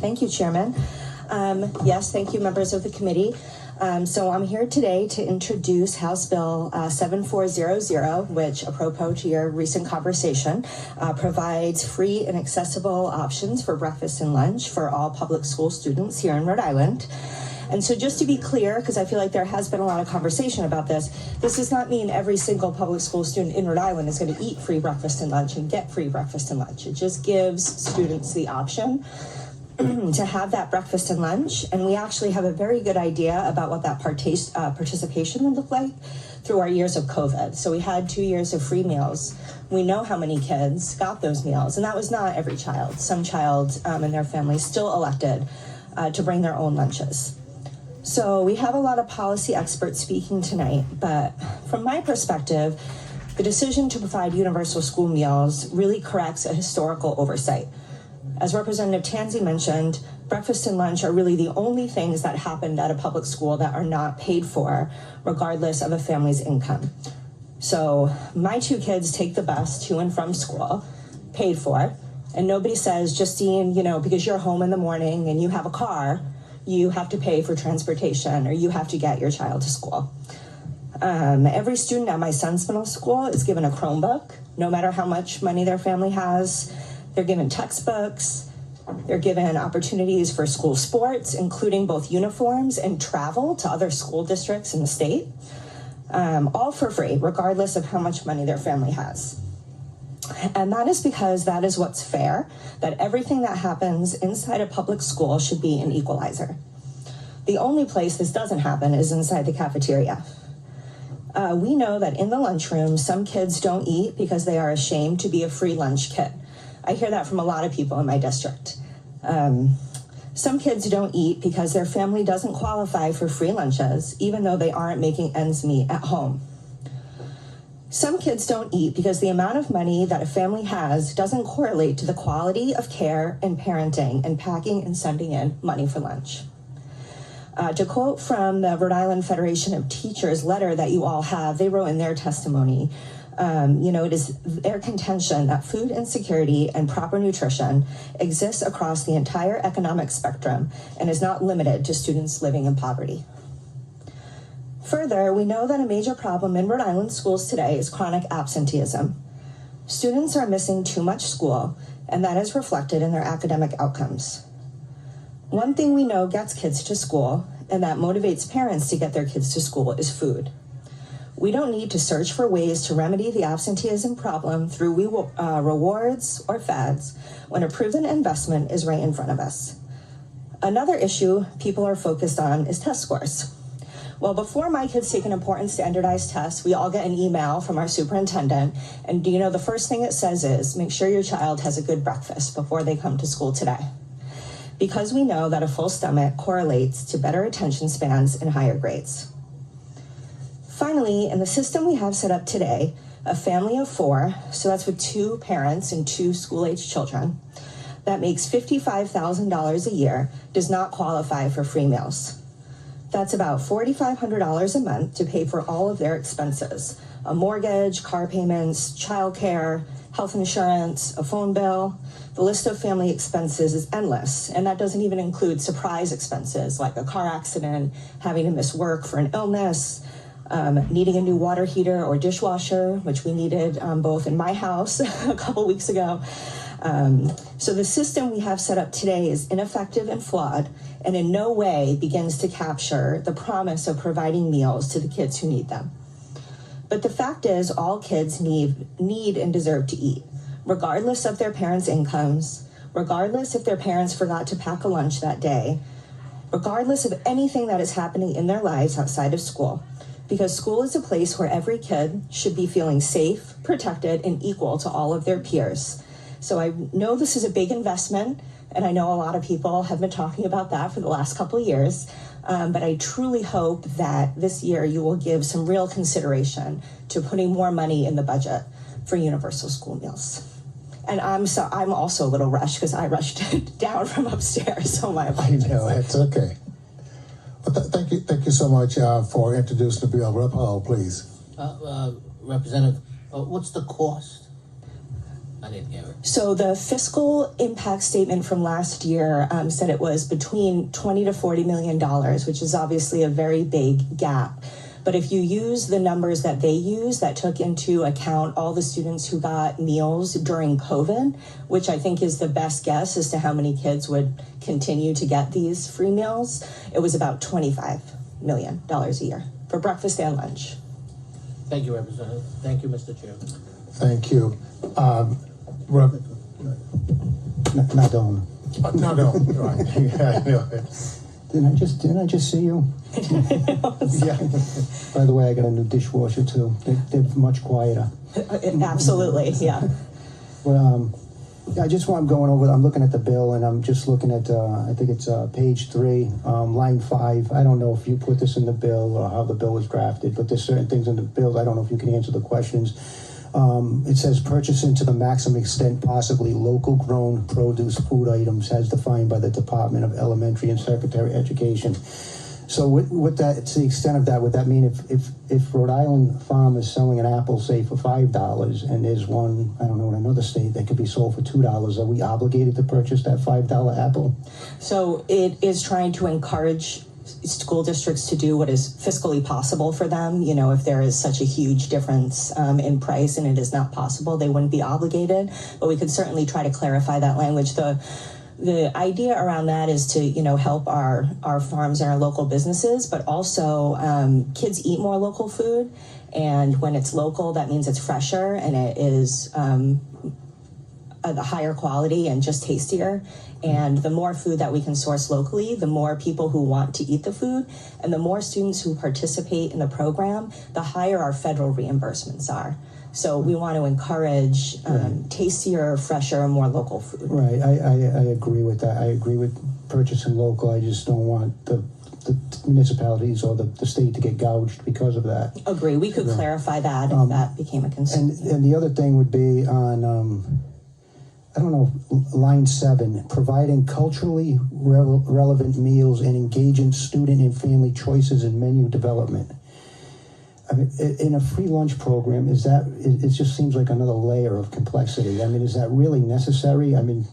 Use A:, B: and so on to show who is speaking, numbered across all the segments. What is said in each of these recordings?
A: Thank you, Chairman. Yes, thank you, members of the committee. So I'm here today to introduce House Bill 7400, which, apropos to your recent conversation, provides free and accessible options for breakfast and lunch for all public school students here in Rhode Island. And so just to be clear, because I feel like there has been a lot of conversation about this does not mean every single public school student in Rhode Island is going to eat free breakfast and lunch and get free breakfast and lunch. It just gives students the option to have that breakfast and lunch. And we actually have a very good idea about what that participation would look like through our years of COVID. So we had 2 years of free meals. We know how many kids got those meals, and that was not every child. Some child and their families still elected to bring their own lunches. So we have a lot of policy experts speaking tonight, but from my perspective, the decision to provide universal school meals really corrects a historical oversight. As Representative Tansey mentioned, breakfast and lunch are really the only things that happened at a public school that are not paid for, regardless of a family's income. So my 2 kids take the bus to and from school, paid for, and nobody says, Justine, because you're home in the morning and you have a car, you have to pay for transportation or you have to get your child to school. Every student at my son's middle school is given a Chromebook, no matter how much money their family has. They're given textbooks. They're given opportunities for school sports, including both uniforms and travel to other school districts in the state, all for free, regardless of how much money their family has. And that is because that is what's fair, that everything that happens inside a public school should be an equalizer. The only place this doesn't happen is inside the cafeteria. We know that in the lunchroom, some kids don't eat because they are ashamed to be a free lunch kid. I hear that from a lot of people in my district. Some kids don't eat because their family doesn't qualify for free lunches, even though they aren't making ends meet at home. Some kids don't eat because the amount of money that a family has doesn't correlate to the quality of care and parenting and packing and sending in money for lunch. To quote from the Rhode Island Federation of Teachers letter that you all have, they wrote in their testimony, it is their contention that food insecurity and proper nutrition exists across the entire economic spectrum and is not limited to students living in poverty. Further, we know that a major problem in Rhode Island schools today is chronic absenteeism. Students are missing too much school, and that is reflected in their academic outcomes. One thing we know gets kids to school, and that motivates parents to get their kids to school, is food. We don't need to search for ways to remedy the absenteeism problem through rewards or fads when a proven investment is right in front of us. Another issue people are focused on is test scores. Well, before my kids take an important standardized test, we all get an email from our superintendent, and the first thing it says is, make sure your child has a good breakfast before they come to school today. Because we know that a full stomach correlates to better attention spans and higher grades. Finally, in the system we have set up today, a family of 4, so that's with 2 parents and 2 school-age children, that makes $55,000 a year, does not qualify for free meals. That's about $4,500 a month to pay for all of their expenses, a mortgage, car payments, childcare, health insurance, a phone bill. The list of family expenses is endless, and that doesn't even include surprise expenses like a car accident, having to miss work for an illness, needing a new water heater or dishwasher, which we needed both in my house a couple weeks ago. So the system we have set up today is ineffective and flawed, and in no way begins to capture the promise of providing meals to the kids who need them. But the fact is, all kids need and deserve to eat, regardless of their parents' incomes, regardless if their parents forgot to pack a lunch that day, regardless of anything that is happening in their lives outside of school, because school is a place where every kid should be feeling safe, protected, and equal to all of their peers. So I know this is a big investment, and I know a lot of people have been talking about that for the last couple of years, but I truly hope that this year you will give some real consideration to putting more money in the budget for universal school meals. And I'm also a little rushed because I rushed down from upstairs, so my apologies.
B: I know, it's okay. But thank you so much for introducing the bill. Rep. Hall, please.
C: Representative, what's the cost? didn't hear it.
A: So the fiscal impact statement from last year said it was between $20 to $40 million, which is obviously a very big gap. But if you use the numbers that they use that took into account all the students who got meals during COVID, which I think is the best guess as to how many kids would continue to get these free meals, it was about $25 million a year for breakfast and lunch.
C: Thank you, Representative. Thank you, Mr. Chair.
B: Thank you.
D: Nadone.
B: No, right. Yeah, I know.
D: Didn't I just see you?
B: Yeah.
D: By the way, I got a new dishwasher too. They're much quieter.
A: Absolutely, yeah.
D: But I'm looking at the bill, and I'm just looking at, I think it's page 3, line 5. I don't know if you put this in the bill or how the bill was drafted, but there's certain things in the bill. I don't know if you can answer the questions. It says purchasing to the maximum extent possibly local grown produce food items as defined by the Department of Elementary and Secondary Education. So with that, to the extent of that, would that mean if Rhode Island Farm is selling an apple, say, for $5, and there's one, I don't know, in another state that could be sold for $2, are we obligated to purchase that $5 apple?
A: So it is trying to encourage school districts to do what is fiscally possible for them. You know, if there is such a huge difference in price and it is not possible, they wouldn't be obligated. But we could certainly try to clarify that language. The idea around that is to, you know, help our farms and our local businesses, but also kids eat more local food. And when it's local, that means it's fresher and it is a higher quality and just tastier. And the more food that we can source locally, the more people who want to eat the food and the more students who participate in the program, the higher our federal reimbursements are. So we want to encourage tastier, fresher, more local food.
D: Right, I agree with that. I agree with purchasing local. I just don't want the municipalities or the state to get gouged because of that.
A: Agree. We could clarify that if that became a concern.
D: And the other thing would be on, I don't know, line 7, providing culturally relevant meals and engaging student and family choices in menu development. I mean, in a free lunch program, it just seems like another layer of complexity. I mean, is that really necessary? I mean,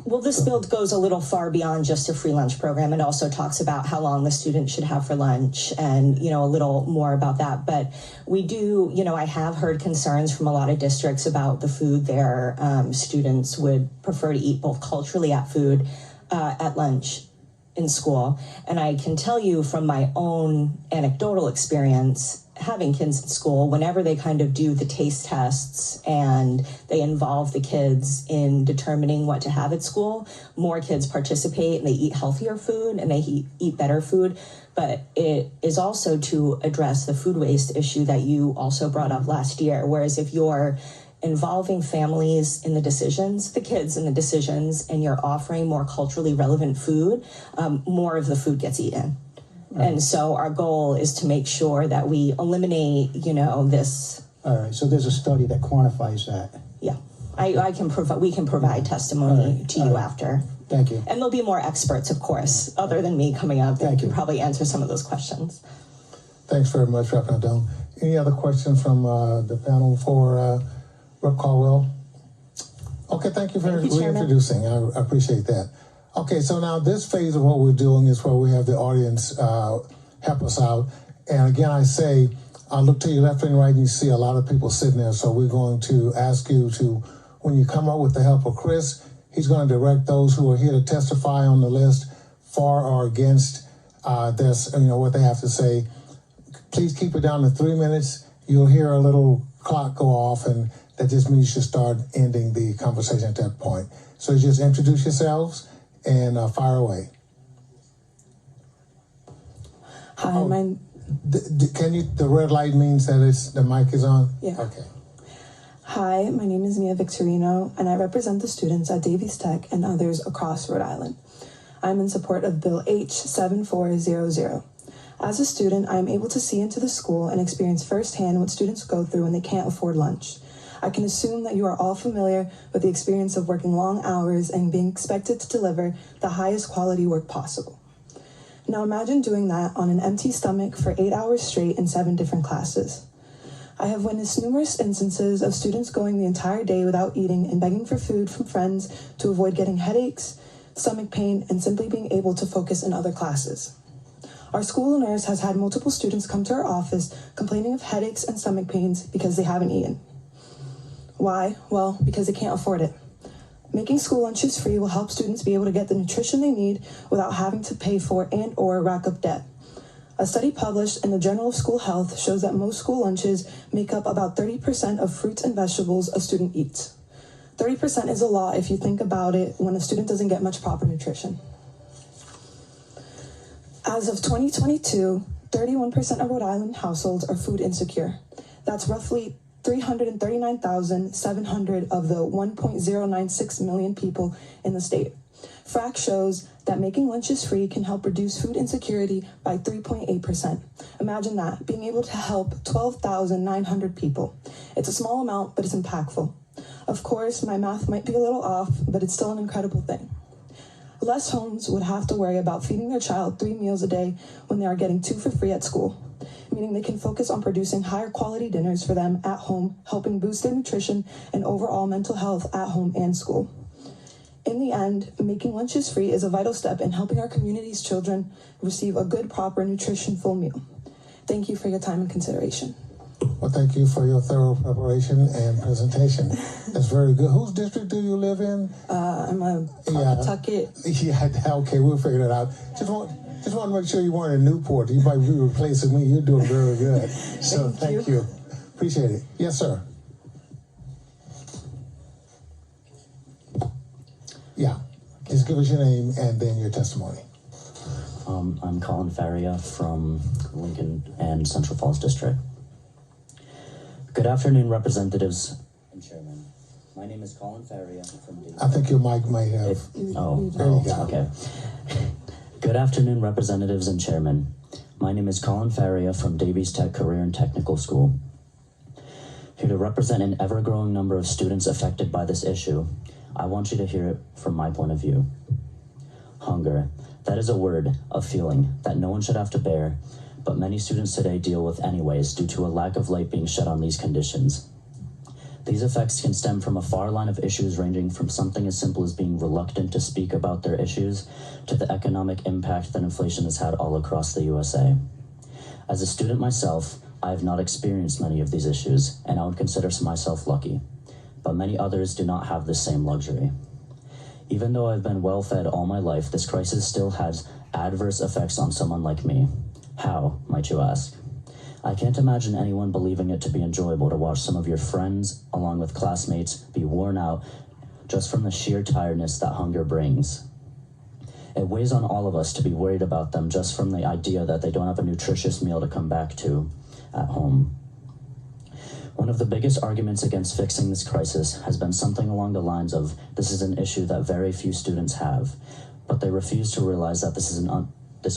A: well, this bill goes a little far beyond just a free lunch program. It also talks about how long the student should have for lunch and, you know, a little more about that. But we do, you know, I have heard concerns from a lot of districts about the food their students would prefer to eat both culturally at lunch in school. And I can tell you from my own anecdotal experience, having kids in school, whenever they kind of do the taste tests and they involve the kids in determining what to have at school, more kids participate and they eat healthier food and they eat better food. But it is also to address the food waste issue that you also brought up last year. Whereas if you're involving families in the decisions, the kids in the decisions, and you're offering more culturally relevant food, more of the food gets eaten. And so our goal is to make sure that we eliminate, you know, this.
D: All right, so there's a study that quantifies that.
A: Yeah, we can provide testimony to you after.
D: Thank you.
A: And there'll be more experts, of course, other than me coming up that can probably answer some of those questions.
B: Thanks very much, Representative Nadone. Any other questions from the panel for Rep. Caldwell? Okay, thank you for reintroducing. I appreciate that. Okay, so now this phase of what we're doing is where we have the audience help us out. And again, I say, look to your left and right, and you see a lot of people sitting there. So we're going to ask you to, when you come up with the help of Chris, he's going to direct those who are here to testify on the list for or against this, you know, what they have to say. Please keep it down to 3 minutes. You'll hear a little clock go off, and that just means you should start ending the conversation at that point. So just introduce yourselves and fire away.
E: Hi,
B: the red light means that the mic is on?
E: Yeah.
B: Okay.
E: Hi, my name is Mia Victorino, and I represent the students at Davies Tech and others across Rhode Island. I'm in support of Bill H7400. As a student, I am able to see into the school and experience firsthand what students go through when they can't afford lunch. I can assume that you are all familiar with the experience of working long hours and being expected to deliver the highest quality work possible. Now imagine doing that on an empty stomach for 8 hours straight in 7 different classes. I have witnessed numerous instances of students going the entire day without eating and begging for food from friends to avoid getting headaches, stomach pain, and simply being able to focus in other classes. Our school nurse has had multiple students come to our office complaining of headaches and stomach pains because they haven't eaten. Why? Well, because they can't afford it. Making school lunches free will help students be able to get the nutrition they need without having to pay for and or rack up debt. A study published in the Journal of School Health shows that most school lunches make up about 30% of fruits and vegetables a student eats. 30% is a lot if you think about it when a student doesn't get much proper nutrition. As of 2022, 31% of Rhode Island households are food insecure. That's roughly 339,700 of the 1.096 million people in the state. FRAC shows that making lunches free can help reduce food insecurity by 3.8%. Imagine that, being able to help 12,900 people. It's a small amount, but it's impactful. Of course, my math might be a little off, but it's still an incredible thing. Less homes would have to worry about feeding their child 3 meals a day when they are getting 2 for free at school, meaning they can focus on producing higher quality dinners for them at home, helping boost their nutrition and overall mental health at home and school. In the end, making lunches free is a vital step in helping our community's children receive a good, proper, nutrition-full meal. Thank you for your time and consideration.
B: Well, thank you for your thorough preparation and presentation. That's very good. Whose district do you live in?
E: I'm a Pawtucket.
B: Yeah, okay, we'll figure that out. Just want to make sure you weren't in Newport. You might be replacing me. You're doing very good. So thank you. Appreciate it. Yes, sir. Yeah. Just give us your name and then your testimony.
F: I'm Colin Faria from Lincoln and Central Falls District. Good afternoon, representatives and chairman. My name is Colin Faria from
B: I think your mic might have.
F: there you go. Okay. Good afternoon, representatives and chairman. My name is Colin Faria from Davies Tech Career and Technical School. Here to represent an ever-growing number of students affected by this issue, I want you to hear it from my point of view. Hunger. That is a word, a feeling that no one should have to bear, but many students today deal with anyways due to a lack of light being shed on these conditions. These effects can stem from a far line of issues ranging from something as simple as being reluctant to speak about their issues to the economic impact that inflation has had all across the USA. As a student myself, I have not experienced many of these issues, and I would consider myself lucky, but many others do not have this same luxury. Even though I've been well fed all my life, this crisis still has adverse effects on someone like me. How, might you ask? I can't imagine anyone believing it to be enjoyable to watch some of your friends, along with classmates, be worn out just from the sheer tiredness that hunger brings. It weighs on all of us to be worried about them just from the idea that they don't have a nutritious meal to come back to at home. One of the biggest arguments against fixing this crisis has been something along the lines of, this is an issue that very few students have, but they refuse to realize that this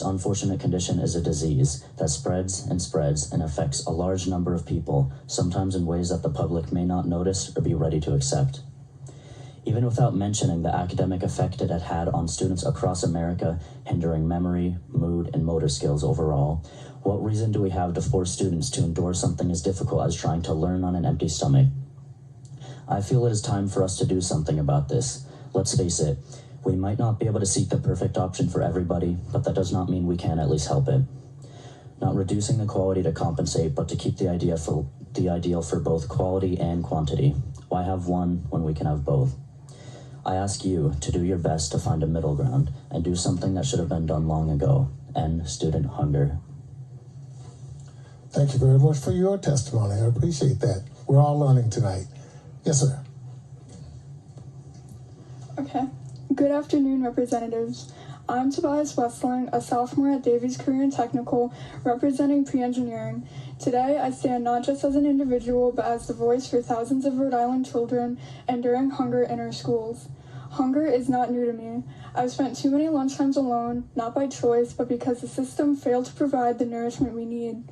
F: unfortunate condition is a disease that spreads and affects a large number of people, sometimes in ways that the public may not notice or be ready to accept. Even without mentioning the academic effect it had on students across America, hindering memory, mood, and motor skills overall, what reason do we have to force students to endure something as difficult as trying to learn on an empty stomach? I feel it is time for us to do something about this. Let's face it, we might not be able to seek the perfect option for everybody, but that does not mean we can't at least help it. Not reducing the quality to compensate, but to keep the ideal for both quality and quantity. Why have one when we can have both? I ask you to do your best to find a middle ground and do something that should have been done long ago. End student hunger.
B: Thank you very much for your testimony. I appreciate that. We're all learning tonight. Yes, sir.
G: Okay. Good afternoon, representatives. I'm Tobias Westling, a sophomore at Davies Career and Technical, representing pre-engineering. Today, I stand not just as an individual, but as the voice for thousands of Rhode Island children enduring hunger in our schools. Hunger is not new to me. I've spent too many lunchtimes alone, not by choice, but because the system failed to provide the nourishment we need.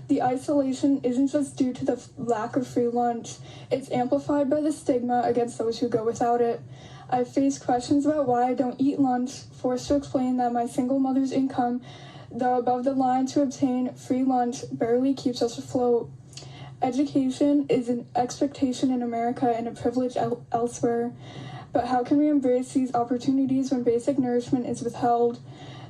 G: The isolation isn't just due to the lack of free lunch. It's amplified by the stigma against those who go without it. I've faced questions about why I don't eat lunch, forced to explain that my single mother's income, though above the line to obtain free lunch, barely keeps us afloat. Education is an expectation in America and a privilege elsewhere. But how can we embrace these opportunities when basic nourishment is withheld?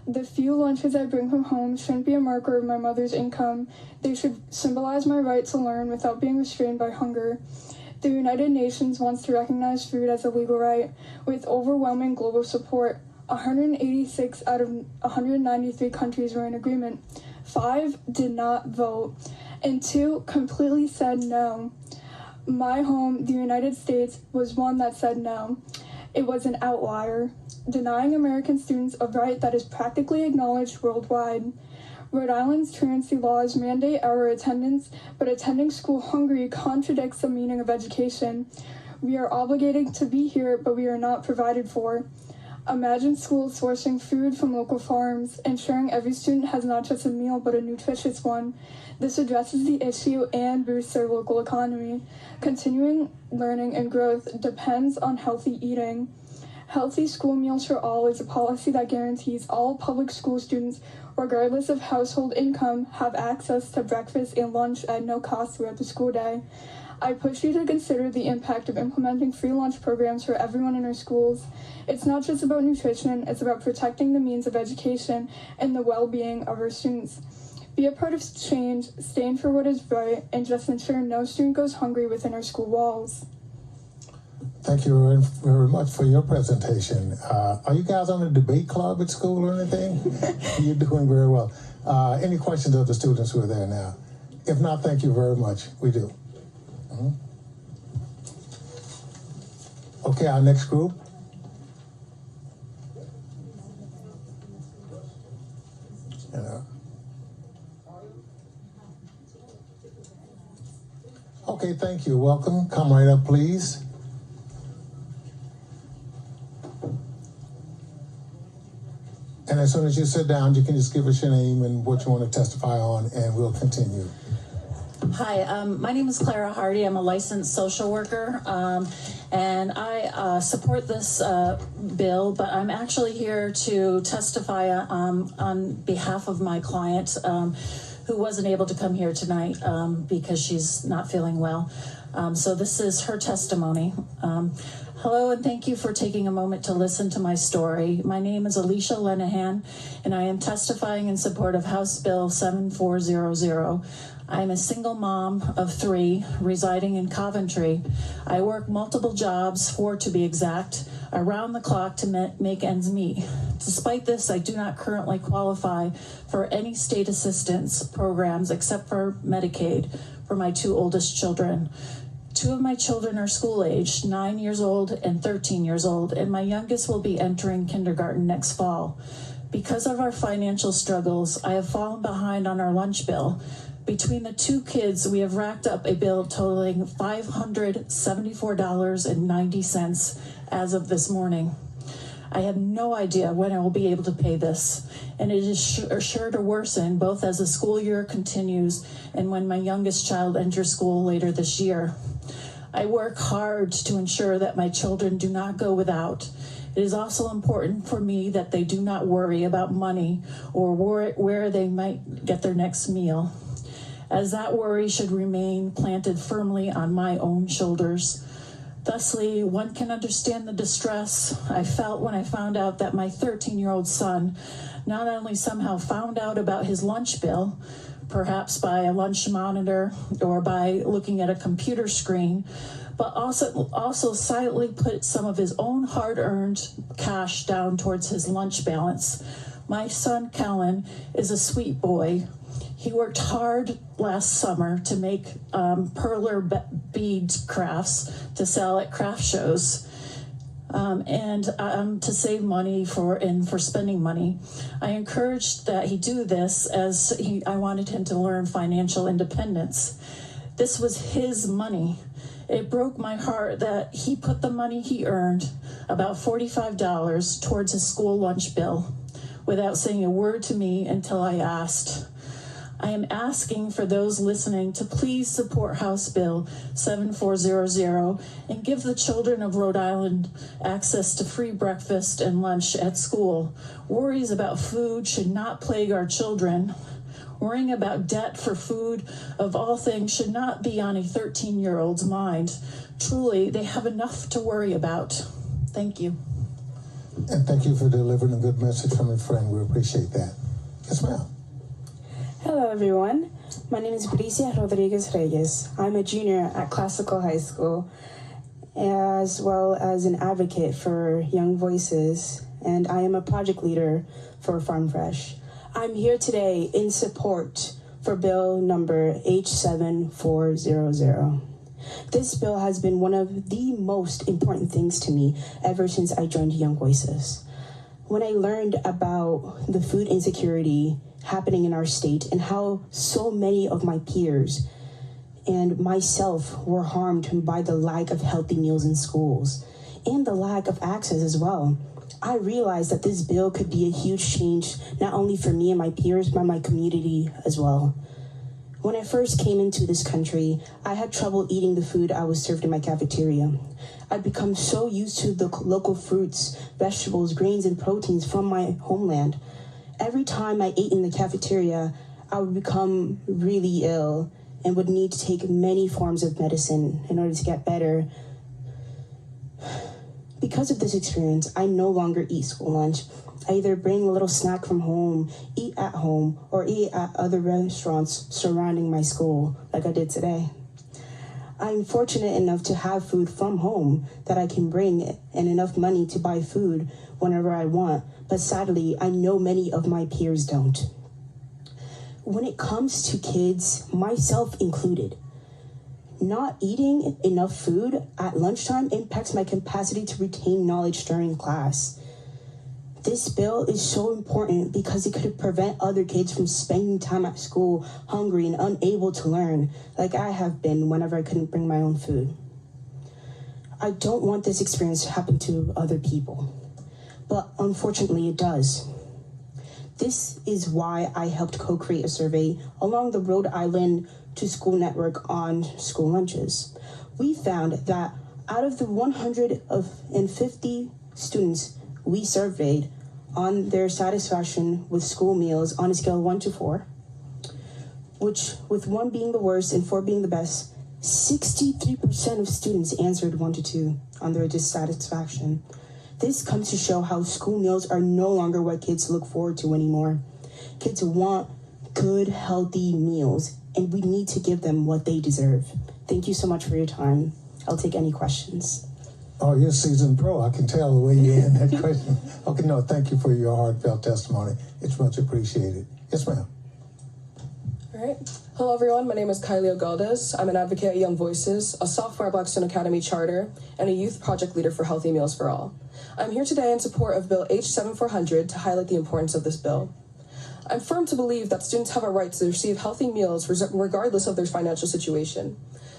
G: The few lunches I bring from home shouldn't be a marker of my mother's income. They should symbolize my right to learn without being restrained by hunger. The United Nations wants to recognize food as a legal right, with overwhelming global support. 186 out of 193 countries were in agreement. 5 did not vote, and 2 completely said no. My home, the United States, was one that said no. It was an outlier, denying American students a right that is practically acknowledged worldwide. Rhode Island's truancy laws mandate our attendance, but attending school hungry contradicts the meaning of education. We are obligated to be here, but we are not provided for. Imagine schools sourcing food from local farms, ensuring every student has not just a meal, but a nutritious one. This addresses the issue and boosts our local economy. Continuing learning and growth depends on healthy eating. Healthy school meals for all is a policy that guarantees all public school students, regardless of household income, have access to breakfast and lunch at no cost throughout the school day. I push you to consider the impact of implementing free lunch programs for everyone in our schools. It's not just about nutrition, it's about protecting the means of education and the well-being of our students. Be a part of change, stand for what is right, and just ensure no student goes hungry within our school walls.
B: Thank you very much for your presentation. Are you guys on a debate club at school or anything? You're doing very well. Any questions of the students who are there now? If not, thank you very much. We do. Okay, our next group. Okay, thank you. Welcome. Come right up, please. And as soon as you sit down, you can just give us your name and what you want to testify on, and we'll continue.
H: Hi, my name is Clara Hardy. I'm a licensed social worker, and I support this bill, but I'm actually here to testify on behalf of my client who wasn't able to come here tonight because she's not feeling well. So this is her testimony. Hello, and thank you for taking a moment to listen to my story. My name is Alicia Lenahan, and I am testifying in support of House Bill 7400. I am a single mom of 3 residing in Coventry. I work multiple jobs, 4 to be exact, around the clock to make ends meet. Despite this, I do not currently qualify for any state assistance programs except for Medicaid for my 2 oldest children. 2 of my children are school aged, 9 years old and 13 years old, and my youngest will be entering kindergarten next fall. Because of our financial struggles, I have fallen behind on our lunch bill. Between the 2 kids, we have racked up a bill totaling $574.90 as of this morning. I have no idea when I will be able to pay this, and it is sure to worsen both as the school year continues and when my youngest child enters school later this year. I work hard to ensure that my children do not go without. It is also important for me that they do not worry about money or where they might get their next meal, as that worry should remain planted firmly on my own shoulders. Thusly, one can understand the distress I felt when I found out that my 13-year-old son not only somehow found out about his lunch bill, perhaps by a lunch monitor or by looking at a computer screen, but also silently put some of his own hard-earned cash down towards his lunch balance. My son, Kellen, is a sweet boy. He worked hard last summer to make perler bead crafts to sell at craft shows. And to save money for spending money. I encouraged that he do this as I wanted him to learn financial independence. This was his money. It broke my heart that he put the money he earned, about $45, towards his school lunch bill without saying a word to me until I asked. I am asking for those listening to please support House Bill 7400 and give the children of Rhode Island access to free breakfast and lunch at school. Worries about food should not plague our children. Worrying about debt for food, of all things, should not be on a 13-year-old's mind. Truly, they have enough to worry about. Thank you.
B: And thank you for delivering a good message from a friend. We appreciate that. Yes, ma'am.
I: Hello, everyone. My name is Bricia Rodriguez Reyes. I'm a junior at Classical High School, as well as an advocate for Young Voices, and I am a project leader for Farm Fresh. I'm here today in support for bill number H7400. This bill has been one of the most important things to me ever since I joined Young Voices. When I learned about the food insecurity happening in our state and how so many of my peers and myself were harmed by the lack of healthy meals in schools and the lack of access as well, I realized that this bill could be a huge change, not only for me and my peers, but my community as well. When I first came into this country, I had trouble eating the food I was served in my cafeteria. I'd become so used to the local fruits, vegetables, grains, and proteins from my homeland. Every time I ate in the cafeteria, I would become really ill and would need to take many forms of medicine in order to get better. Because of this experience, I no longer eat school lunch. I either bring a little snack from home, eat at home, or eat at other restaurants surrounding my school, like I did today. I'm fortunate enough to have food from home that I can bring and enough money to buy food whenever I want, but sadly, I know many of my peers don't. When it comes to kids, myself included, not eating enough food at lunchtime impacts my capacity to retain knowledge during class. This bill is so important because it could prevent other kids from spending time at school hungry and unable to learn, like I have been whenever I couldn't bring my own food. I don't want this experience to happen to other people, but unfortunately it does. This is why I helped co-create a survey along the Rhode Island to School network on school lunches. We found that out of the 150 students we surveyed on their satisfaction with school meals on a scale of 1 to 4, which with 1 being the worst and 4 being the best, 63% of students answered 1 to 2 on their dissatisfaction. This comes to show how school meals are no longer what kids look forward to anymore. Kids want good, healthy meals, and we need to give them what they deserve. Thank you so much for your time. I'll take any questions.
B: Oh, you're a seasoned pro. I can tell the way you answer that question. Okay, no, thank you for your heartfelt testimony. It's much appreciated. Yes, ma'am.
J: All right. Hello, everyone. My name is Kylie Ogaldes. I'm an advocate at Young Voices, a sophomore at Blackstone Academy charter, and a youth project leader for Healthy Meals for All. I'm here today in support of Bill H7400 to highlight the importance of this bill. I'm firm to believe that students have a right to receive healthy meals regardless of their financial situation.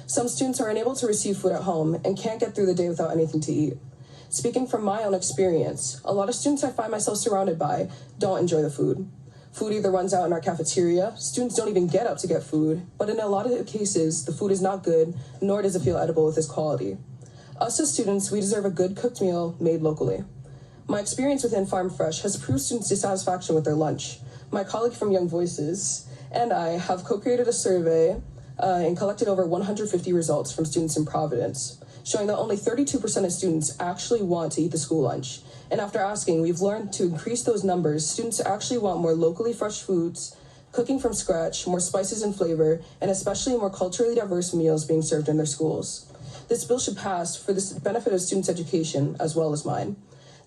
J: Some students are unable to receive food at home and can't get through the day without anything to eat. Speaking from my own experience, a lot of students I find myself surrounded by don't enjoy the food. Food either runs out in our cafeteria, students don't even get up to get food, but in a lot of cases, the food is not good, nor does it feel edible with its quality. Us as students, we deserve a good cooked meal made locally. My experience within Farm Fresh has proved students' dissatisfaction with their lunch. My colleague from Young Voices and I have co-created a survey and collected over 150 results from students in Providence, showing that only 32% of students actually want to eat the school lunch. And after asking, we've learned to increase those numbers. Students actually want more locally fresh foods, cooking from scratch, more spices and flavor, and especially more culturally diverse meals being served in their schools. This bill should pass for the benefit of students' education as well as mine.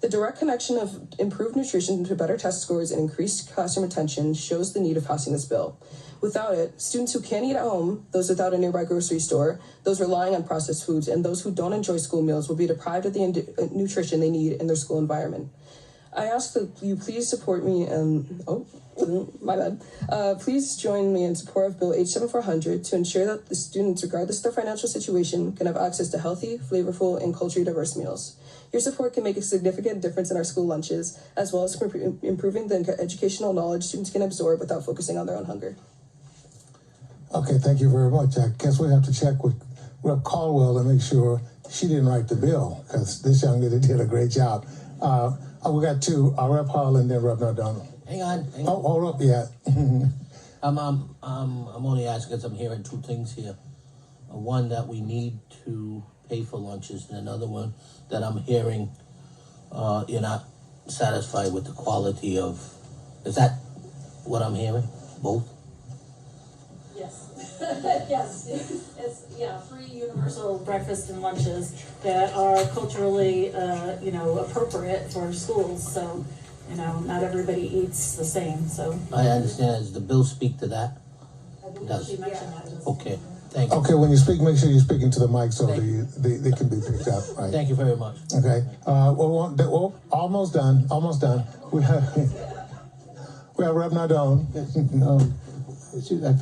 J: The direct connection of improved nutrition to better test scores and increased classroom attention shows the need of passing this bill. Without it, students who can't eat at home, those without a nearby grocery store, those relying on processed foods, and those who don't enjoy school meals will be deprived of the nutrition they need in their school environment. I ask that you please support me please join me in support of Bill H7400 to ensure that the students, regardless of their financial situation, can have access to healthy, flavorful, and culturally diverse meals. Your support can make a significant difference in our school lunches, as well as improving the educational knowledge students can absorb without focusing on their own hunger.
B: Okay, thank you very much. I guess we have to check with Rep. Caldwell to make sure she didn't write the bill, because this young lady did a great job. We got two, Rep. Hall and then Rep. Nardone.
C: Hang on.
B: Oh, hold up, yeah.
C: I'm only asking because I'm hearing two things here. One, that we need to pay for lunches, and another one that I'm hearing you're not satisfied with the quality of. Is that what I'm hearing? Both?
H: Yes. Yes. It's free universal breakfast and lunches that are culturally, appropriate for schools. So, not everybody eats the same. So
C: I understand. Does the bill speak to that?
H: I believe
C: Does.
H: she mentioned that.
C: Okay. Thank you.
B: Okay, when you speak, make sure you're speaking to the mic so they can be picked up, right?
C: Thank you very much.
B: Okay, well, almost done, almost done. We have Rep. Nardone.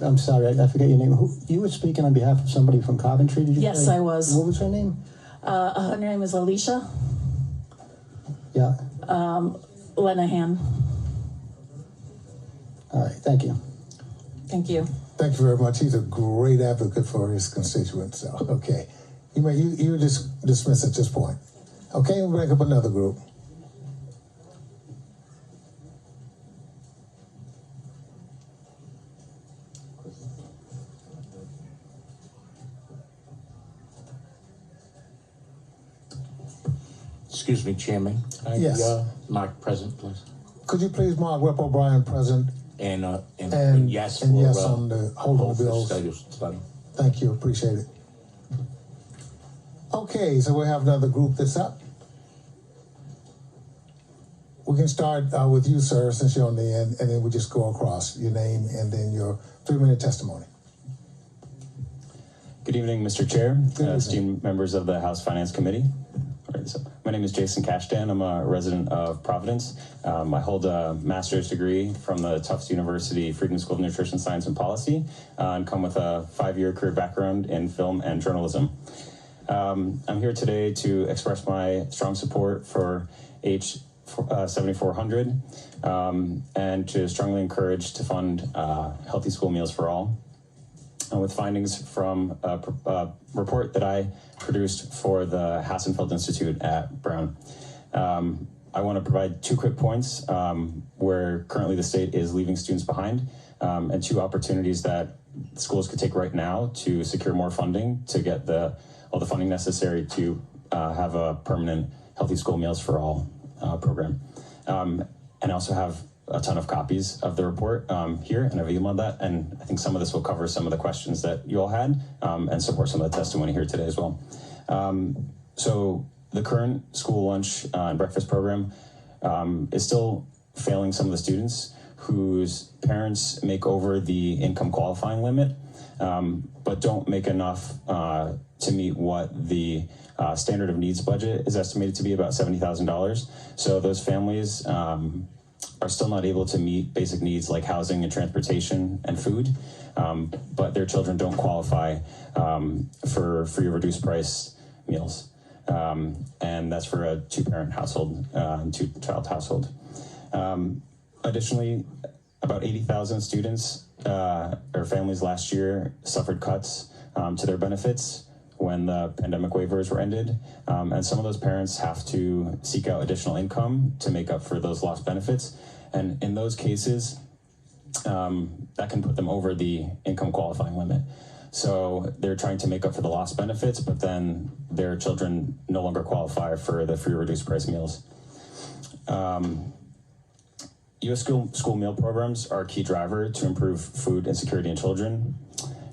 D: I'm sorry, I forget your name. You were speaking on behalf of somebody from Coventry, did you
H: Yes,
D: say?
H: I was.
D: What was her name?
H: Her name is Alicia
D: Yeah,
H: Lenahan.
D: all right, thank you.
H: Thank you.
B: Thank you very much. He's a great advocate for his constituents. So, okay, you just dismiss at this point. Okay, we'll bring up another group.
K: Excuse me, Chairman.
B: Yes.
K: Mark present, please.
B: Could you please mark Rep. O'Brien present
K: And yes
B: and
K: for
B: yes on the holding the bills?
K: Study.
B: Thank you, appreciate it. Okay, so we have another group that's up. We can start with you, sir, since you're on the end, and then we just go across your name and then your 3-minute testimony.
L: Good evening, Mr. Chair,
B: evening.
L: esteemed members of the House Finance Committee. All right, so my name is Jason Cashdan. I'm a resident of Providence. I hold a master's degree from the Tufts University Friedman School of Nutrition Science and Policy, and come with a 5-year career background in film and journalism. I'm here today to express my strong support for H 7400 and to strongly encourage to fund healthy school meals for all. With findings from a report that I produced for the Hassenfeld Institute at Brown. I want to provide 2 quick points where currently the state is leaving students behind, and 2 opportunities that schools could take right now to secure more funding to get all the funding necessary to have a permanent Healthy School Meals for All program. And I also have a ton of copies of the report here, and I've emailed that, and I think some of this will cover some of the questions that you all had and support some of the testimony here today as well. So the current school lunch and breakfast program is still failing some of the students whose parents make over the income qualifying limit, but don't make enough to meet what the standard of needs budget is estimated to be, about $70,000. So those families are still not able to meet basic needs like housing and transportation and food, but their children don't qualify for free or reduced price meals. And that's for a 2-parent household and 2-child household. Additionally, about 80,000 students or families last year suffered cuts to their benefits when the pandemic waivers were ended. And some of those parents have to seek out additional income to make up for those lost benefits. And in those cases, that can put them over the income qualifying limit. So they're trying to make up for the lost benefits, but then their children no longer qualify for the free reduced price meals. U.S. school meal programs are a key driver to improve food insecurity in children.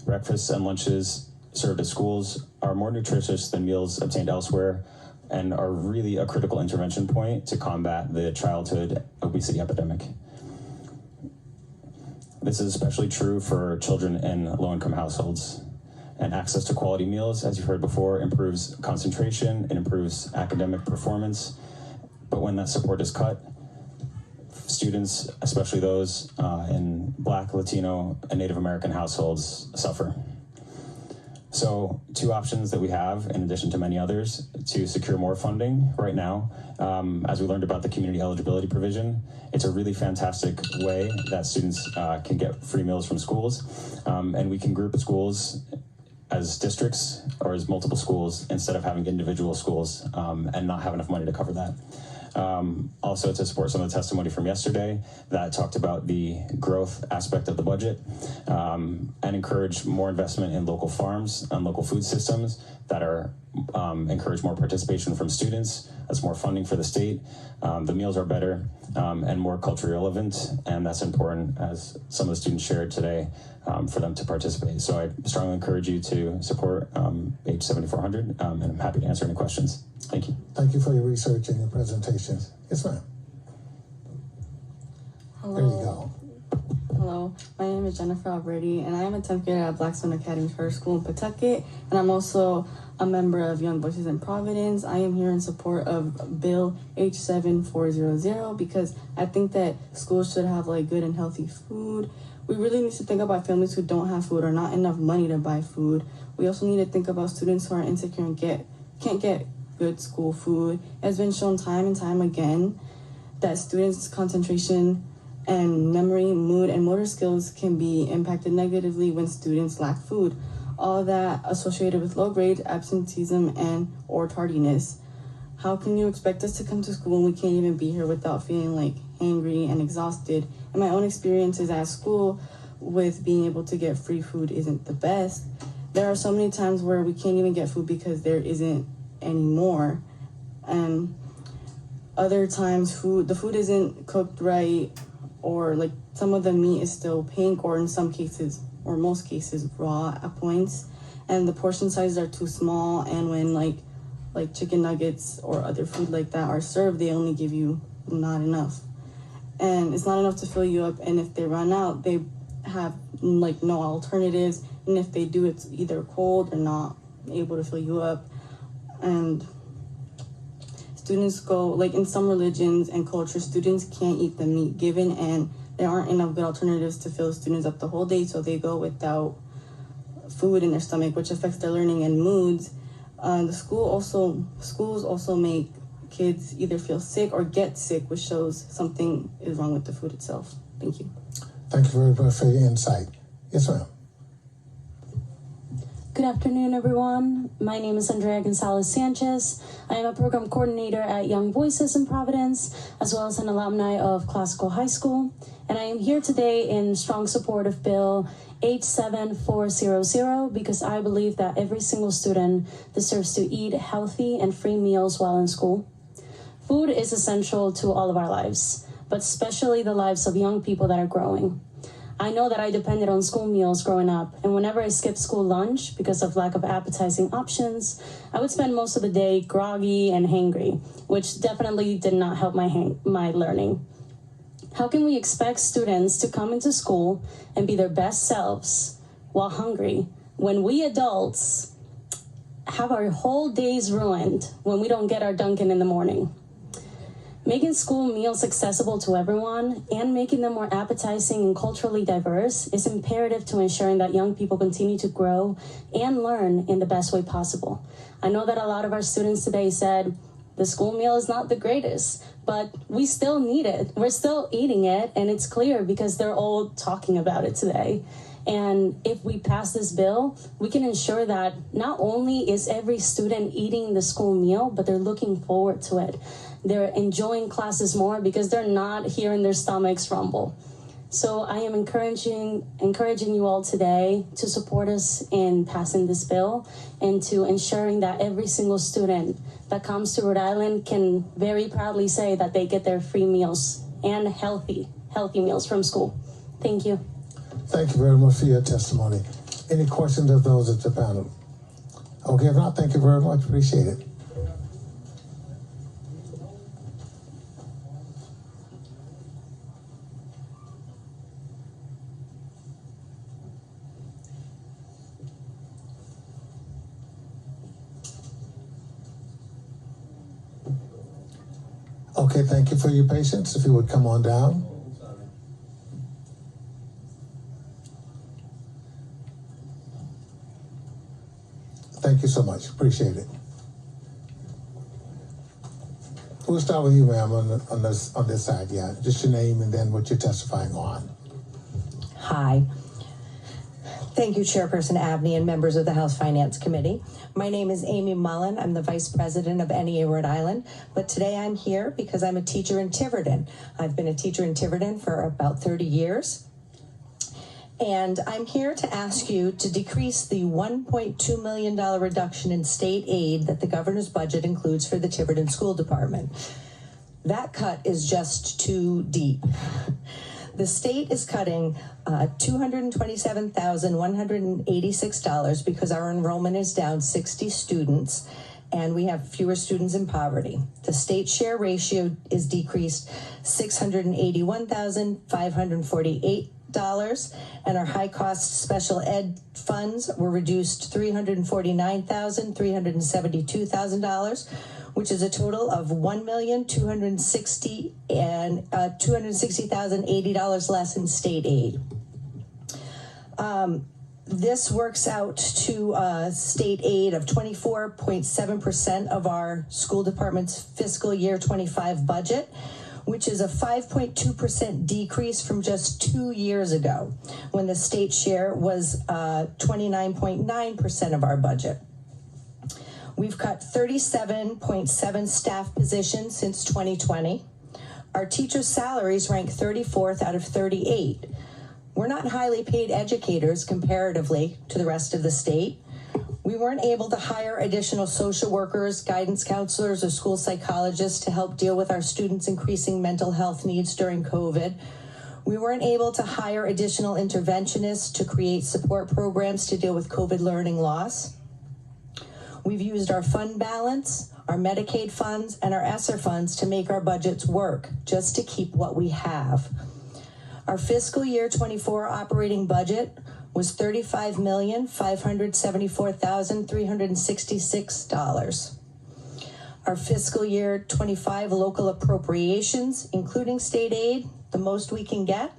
L: Breakfasts and lunches served at schools are more nutritious than meals obtained elsewhere and are really a critical intervention point to combat the childhood obesity epidemic. This is especially true for children in low-income households. And access to quality meals, as you've heard before, improves concentration, it improves academic performance. But when that support is cut, students, especially those in Black, Latino, and Native American households, suffer. So 2 options that we have, in addition to many others, to secure more funding right now. As we learned about the community eligibility provision, it's a really fantastic way that students can get free meals from schools. And we can group schools as districts or as multiple schools instead of having individual schools and not have enough money to cover that. Also to support some of the testimony from yesterday that talked about the growth aspect of the budget, and encourage more investment in local farms and local food systems that are encourage more participation from students. That's more funding for the state. The meals are better and more culturally relevant, and that's important, as some of the students shared today, for them to participate. So I strongly encourage you to support H 7400, and I'm happy to answer any questions. Thank you.
B: Thank you for your research and your presentation. Yes, ma'am.
M: Hello.
B: There you go.
M: Hello, my name is Jennifer Alberti, and I am a 10th grader at Blackstone Academy Charter School in Pawtucket, and I'm also a member of Young Voices in Providence. I am here in support of Bill H7400 because I think that schools should have like good and healthy food. We really need to think about families who don't have food or not enough money to buy food. We also need to think about students who are insecure and can't get good school food. It's been shown time and time again that students' concentration and memory, mood, and motor skills can be impacted negatively when students lack food. All that associated with low grade, absenteeism, and or tardiness. How can you expect us to come to school when we can't even be here without feeling like angry and exhausted? And my own experiences at school with being able to get free food isn't the best. There are so many times where we can't even get food because there isn't any more. And other times the food isn't cooked right, or like some of the meat is still pink, or in some cases, or most cases, raw at points, and the portion sizes are too small. And when like chicken nuggets or other food like that are served, they only give you not enough, and it's not enough to fill you up. And if they run out, they have like no alternatives, and if they do, it's either cold or not able to fill you up. And students go, like in some religions and cultures, students can't eat the meat given, and there aren't enough good alternatives to fill students up the whole day, so they go without food in their stomach, which affects their learning and moods. Schools also make kids either feel sick or get sick, which shows something is wrong with the food itself. Thank you.
B: Thank you very much for your insight. Yes, ma'am.
N: Good afternoon, everyone. My name is Andrea Gonzalez Sanchez. I am a program coordinator at Young Voices in Providence, as well as an alumni of Classical High School. And I am here today in strong support of Bill H7400 because I believe that every single student deserves to eat healthy and free meals while in school. Food is essential to all of our lives, but especially the lives of young people that are growing. I know that I depended on school meals growing up, and whenever I skipped school lunch because of lack of appetizing options, I would spend most of the day groggy and hangry, which definitely did not help my learning. How can we expect students to come into school and be their best selves while hungry when we adults have our whole days ruined when we don't get our Dunkin' in the morning? Making school meals accessible to everyone and making them more appetizing and culturally diverse is imperative to ensuring that young people continue to grow and learn in the best way possible. I know that a lot of our students today said the school meal is not the greatest, but we still need it. We're still eating it, and it's clear because they're all talking about it today. And if we pass this bill, we can ensure that not only is every student eating the school meal, but they're looking forward to it. They're enjoying classes more because they're not hearing their stomachs rumble. So I am encouraging you all today to support us in passing this bill and to ensuring that every single student that comes to Rhode Island can very proudly say that they get their free meals and healthy meals from school. Thank you.
B: Thank you very much for your testimony. Any questions of those at the panel? Okay, if not, thank you very much. Appreciate it. Okay, thank you for your patience. If you would come on down. Thank you so much. Appreciate it. We'll start with you, ma'am, on this side. Yeah, just your name and then what you're testifying on.
O: Hi.
A: Thank you, Chairperson Abney and members of the House Finance Committee. My name is Amy Mullen. I'm the Vice President of NEA Rhode Island, but today I'm here because I'm a teacher in Tiverton. I've been a teacher in Tiverton for about 30 years. And I'm here to ask you to decrease the $1.2 million reduction in state aid that the governor's budget includes for the Tiverton School Department. That cut is just too deep. The state is cutting $227,186 because our enrollment is down 60 students and we have fewer students in poverty. The state share ratio is decreased $681,548, and our high-cost special ed funds were reduced $349,372,000, which is a total of $260,080 less in state aid. This works out to state aid of 24.7% of our school department's fiscal year 25 budget, which is a 5.2% decrease from just 2 years ago, when the state share was 29.9% of our budget. We've cut 37.7 staff positions since 2020. Our teachers' salaries rank 34th out of 38. We're not highly paid educators comparatively to the rest of the state. We weren't able to hire additional social workers, guidance counselors, or school psychologists to help deal with our students' increasing mental health needs during COVID. We weren't able to hire additional interventionists to create support programs to deal with COVID learning loss. We've used our fund balance, our Medicaid funds, and our ESSER funds to make our budgets work, just to keep what we have. Our fiscal year 24 operating budget was $35,574,366. Our fiscal year 25 local appropriations, including state aid, the most we can get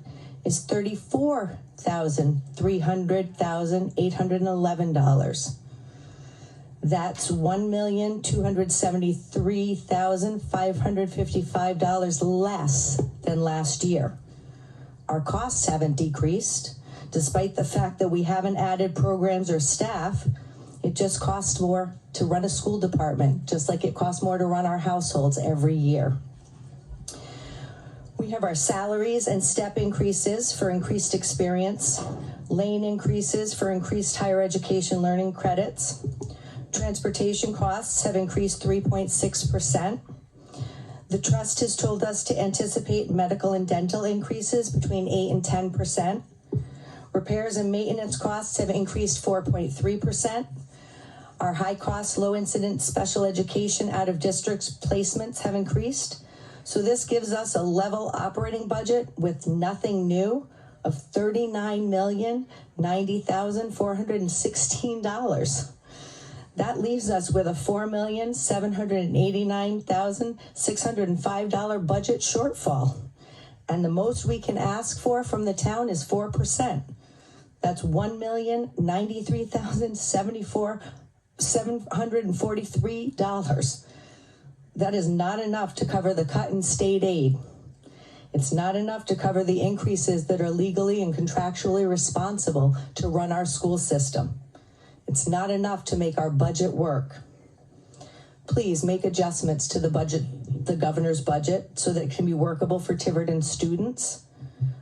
A: is $34,811. That's $1,273,555 less than last year. Our costs haven't decreased, despite the fact that we haven't added programs or staff. It just costs more to run a school department, just like it costs more to run our households every year. We have our salaries and step increases for increased experience, lane increases for increased higher education learning credits. Transportation costs have increased 3.6%. The trust has told us to anticipate medical and dental increases between 8 and 10%. Repairs and maintenance costs have increased 4.3%. Our high-cost, low-incident special education out-of-district placements have increased. So this gives us a level operating budget with nothing new of $39,090,416. That leaves us with a $4,789,605 budget shortfall. And the most we can ask for from the town is 4%. That's $1,093,743. That is not enough to cover the cut in state aid. It's not enough to cover the increases that are legally and contractually responsible to run our school system. It's not enough to make our budget work. Please make adjustments to the budget, the governor's budget, so that it can be workable for Tiverton students,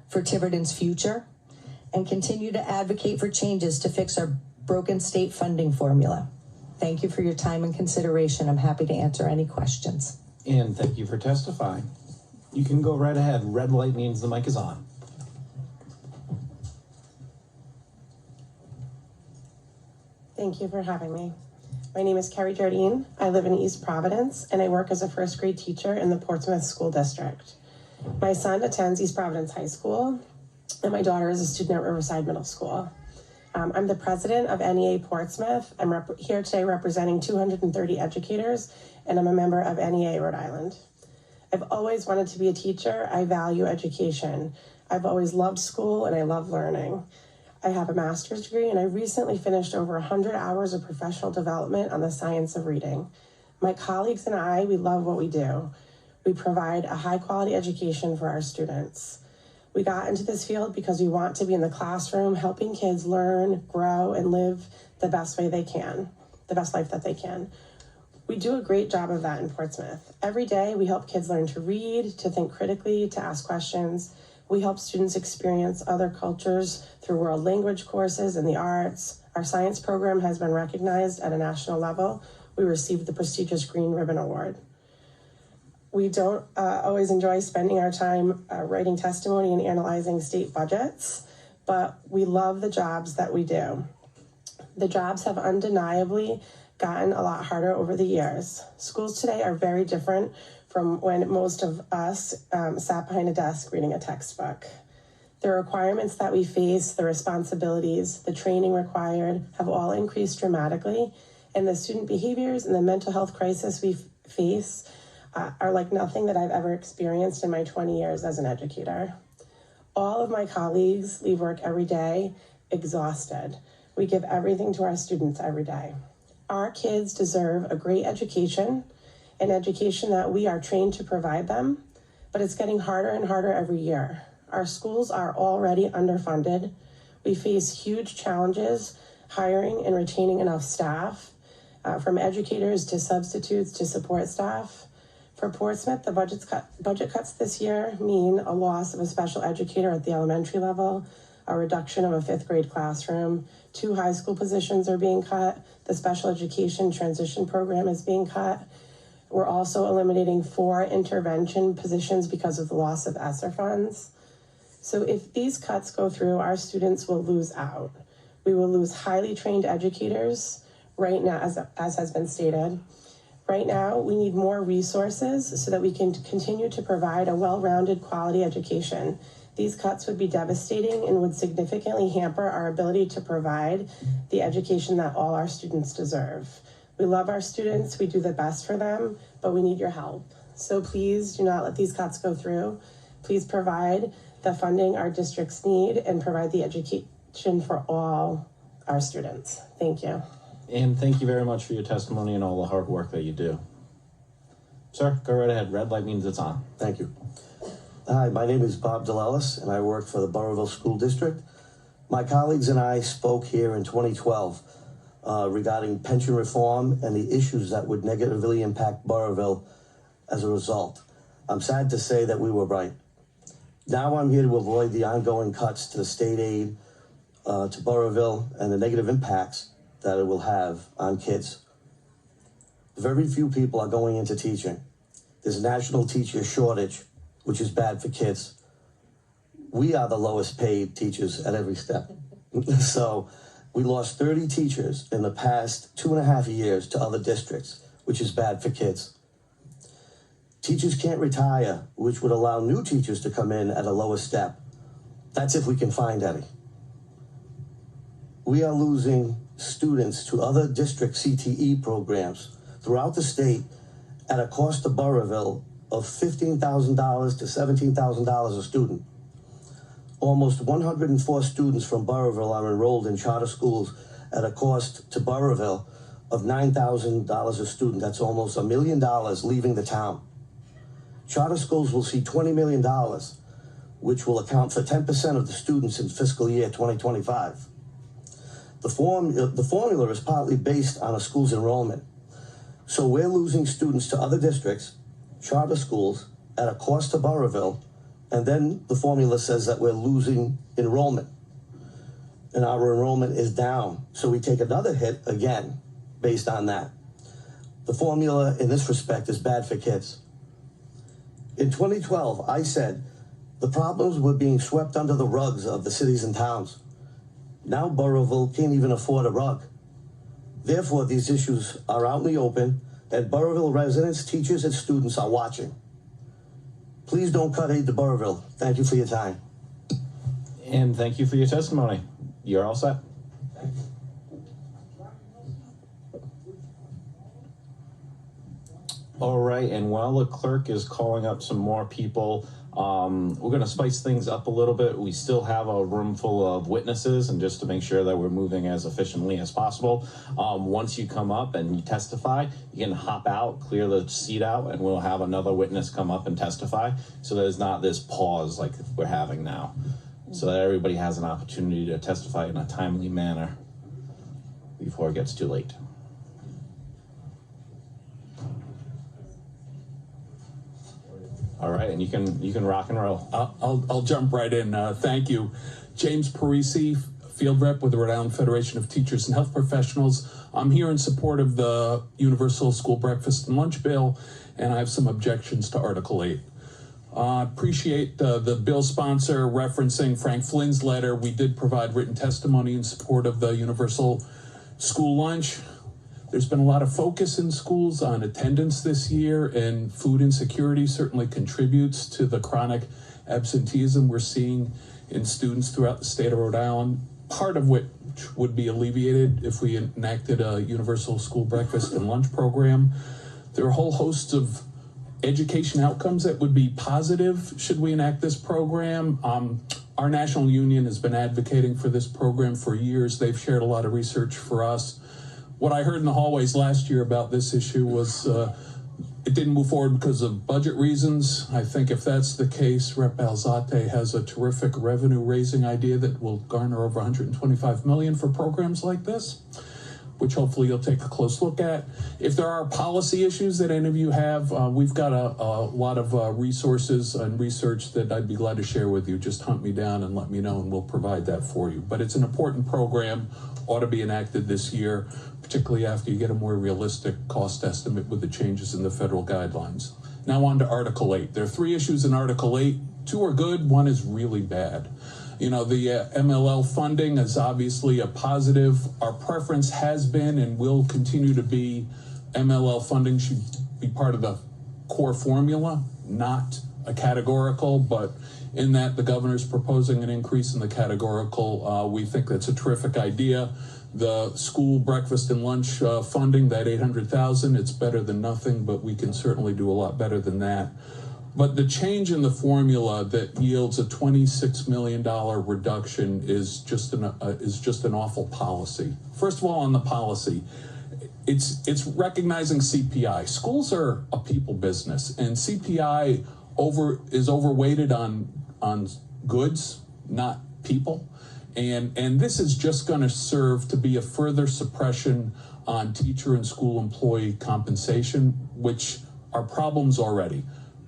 A: for Tiverton's future, and continue to advocate for changes to fix our broken state funding formula. Thank you for your time and consideration. I'm happy to answer any questions.
O: And thank you for testifying. You can go right ahead. Red light means the mic is on.
P: Thank you for having me. My name is Carrie Jardine. I live in East Providence, and I work as a first grade teacher in the Portsmouth School District. My son attends East Providence High School, and my daughter is a student at Riverside Middle School. I'm the president of NEA Portsmouth. I'm here today representing 230 educators, and I'm a member of NEA Rhode Island. I've always wanted to be a teacher. I value education. I've always loved school, and I love learning. I have a master's degree, and I recently finished over 100 hours of professional development on the science of reading. My colleagues and I, we love what we do. We provide a high-quality education for our students. We got into this field because we want to be in the classroom helping kids learn, grow, and live the best way they can, the best life that they can. We do a great job of that in Portsmouth. Every day we help kids learn to read, to think critically, to ask questions. We help students experience other cultures through world language courses and the arts. Our science program has been recognized at a national level. We received the prestigious Green Ribbon Award. We don't always enjoy spending our time writing testimony and analyzing state budgets, but we love the jobs that we do. The jobs have undeniably gotten a lot harder over the years. Schools today are very different from when most of us sat behind a desk reading a textbook. The requirements that we face, the responsibilities, the training required have all increased dramatically, and the student behaviors and the mental health crisis we face are like nothing that I've ever experienced in my 20 years as an educator. All of my colleagues leave work every day exhausted. We give everything to our students every day. Our kids deserve a great education, an education that we are trained to provide them, but it's getting harder and harder every year. Our schools are already underfunded. We face huge challenges hiring and retaining enough staff, from educators to substitutes to support staff. For Portsmouth, the budget cuts this year mean a loss of a special educator at the elementary level, a reduction of a 5th grade classroom, 2 high school positions are being cut, the special education transition program is being cut. We're also eliminating 4 intervention positions because of the loss of ESSER funds. So if these cuts go through, our students will lose out. We will lose highly trained educators right now, as has been stated. Right now, we need more resources so that we can continue to provide a well-rounded quality education. These cuts would be devastating and would significantly hamper our ability to provide the education that all our students deserve. We love our students, we do the best for them, but we need your help. So please do not let these cuts go through. Please provide the funding our districts need and provide the education for all our students. Thank you.
O: And thank you very much for your testimony and all the hard work that you do. Sir, go right ahead. Red light means it's on.
Q: Thank you. Hi, my name is Bob DeLellis, and I work for the Burrillville School District. My colleagues and I spoke here in 2012 regarding pension reform and the issues that would negatively impact Burrillville as a result. I'm sad to say that we were right. Now I'm here to avoid the ongoing cuts to the state aid to Burrillville and the negative impacts that it will have on kids. Very few people are going into teaching. There's a national teacher shortage, which is bad for kids. We are the lowest paid teachers at every step. So we lost 30 teachers in the past 2.5 years to other districts, which is bad for kids. Teachers can't retire, which would allow new teachers to come in at a lower step. That's if we can find any. We are losing students to other district CTE programs throughout the state at a cost to Burrillville of $15,000 to $17,000 a student. Almost 104 students from Burrillville are enrolled in charter schools at a cost to Burrillville of $9,000 a student. That's almost $1 million leaving the town. Charter schools will see $20 million, which will account for 10% of the students in fiscal year 2025. The formula is partly based on a school's enrollment. So we're losing students to other districts, charter schools, at a cost to Burrillville, and then the formula says that we're losing enrollment. And our enrollment is down. So we take another hit again based on that. The formula in this respect is bad for kids. In 2012, I said the problems were being swept under the rugs of the cities and towns. Now Burrillville can't even afford a rug. Therefore, these issues are out in the open, and Burrillville residents, teachers, and students are watching. Please don't cut aid to Burrillville. Thank you for your time.
O: And thank you for your testimony. You're all set. All right, and while the clerk is calling up some more people, We're going to spice things up a little bit. We still have a room full of witnesses, and just to make sure that we're moving as efficiently as possible, once you come up and you testify, you can hop out, clear the seat out, and we'll have another witness come up and testify, so there's not this pause like we're having now, so that everybody has an opportunity to testify in a timely manner before it gets too late. All right, and you can rock and roll.
R: I'll jump right in. Thank you. James Parisi, field rep with the Rhode Island Federation of Teachers and Health Professionals. I'm here in support of the Universal School Breakfast and Lunch Bill, and I have some objections to Article 8. Appreciate the bill sponsor referencing Frank Flynn's letter. We did provide written testimony in support of the Universal School Lunch. There's been a lot of focus in schools on attendance this year, and food insecurity certainly contributes to the chronic absenteeism we're seeing in students throughout the state of Rhode Island, part of which would be alleviated if we enacted a universal school breakfast and lunch program. There are a whole host of education outcomes that would be positive should we enact this program. Our national union has been advocating for this program for years. They've shared a lot of research for us. What I heard in the hallways last year about this issue was it didn't move forward because of budget reasons. I think if that's the case, Rep. Alzate has a terrific revenue-raising idea that will garner over $125 million for programs like this, which hopefully you'll take a close look at. If there are policy issues that any of you have, we've got a lot of resources and research that I'd be glad to share with you. Just hunt me down and let me know, and we'll provide that for you. But it's an important program, ought to be enacted this year, particularly after you get a more realistic cost estimate with the changes in the federal guidelines. Now on to Article 8. There are 3 issues in Article 8. 2 are good, 1 is really bad. You know, the MLL funding is obviously a positive. Our preference has been and will continue to be MLL funding should be part of the core formula, not a categorical, but in that the governor's proposing an increase in the categorical. We think that's a terrific idea. The school breakfast and lunch funding, that $800,000, it's better than nothing, but we can certainly do a lot better than that. But the change in the formula that yields a $26 million reduction is just an awful policy. First of all, on the policy, it's recognizing CPI. Schools are a people business, and CPI is overweighted on goods, not people. And this is just going to serve to be a further suppression on teacher and school employee compensation, which are problems already.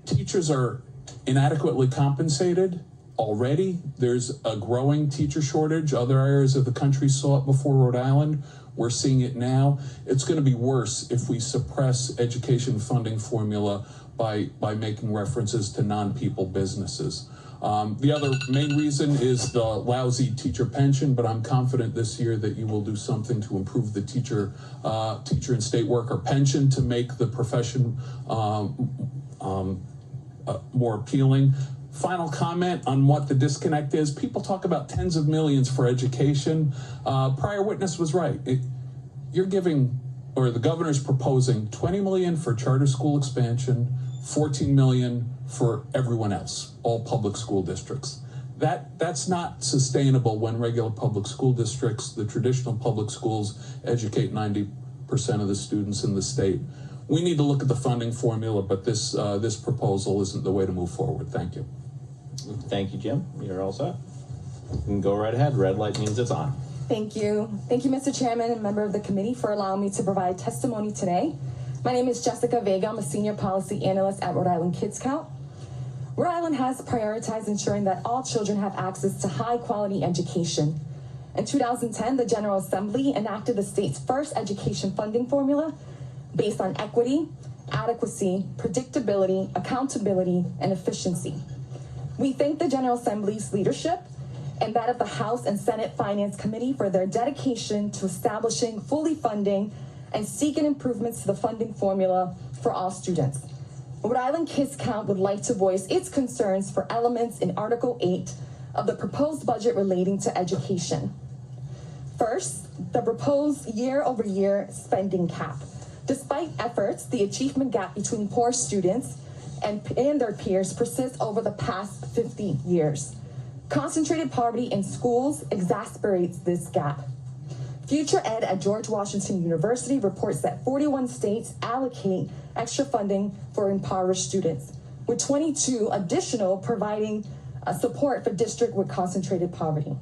R: Teachers are inadequately compensated already. There's a growing teacher shortage. Other areas of the country saw it before Rhode Island. We're seeing it now. It's going to be worse if we suppress education funding formula by making references to non-people businesses. The other main reason is the lousy teacher pension, but I'm confident this year that you will do something to improve the teacher and state worker pension to make the profession more appealing. Final comment on what the disconnect is. People talk about tens of millions for education. Prior witness was right. You're giving, or the governor's proposing, $20 million for charter school expansion, $14 million for everyone else, all public school districts. That's not sustainable when regular public school districts, the traditional public schools, educate 90% of the students in the state. We need to look at the funding formula, but this proposal isn't the way to move forward. Thank you.
O: Thank you, Jim. You're all set. You can go right ahead. Red light means it's on.
S: Thank you. Thank you, Mr. Chairman and member of the committee, for allowing me to provide testimony today. My name is Jessica Vega. I'm a senior policy analyst at Rhode Island Kids Count. Rhode Island has prioritized ensuring that all children have access to high-quality education. In 2010, the General Assembly enacted the state's first education funding formula based on equity, adequacy, predictability, accountability, and efficiency. We thank the General Assembly's leadership and that of the House and Senate Finance Committee for their dedication to establishing, fully funding, and seeking improvements to the funding formula for all students. Rhode Island Kids Count would like to voice its concerns for elements in Article 8 of the proposed budget relating to education. First, the proposed year-over-year spending cap. Despite efforts, the achievement gap between poor students and their peers persists over the past 50 years. Concentrated poverty in schools exacerbates this gap. Future Ed at George Washington University reports that 41 states allocate extra funding for impoverished students, with 22 additional providing support for districts with concentrated poverty.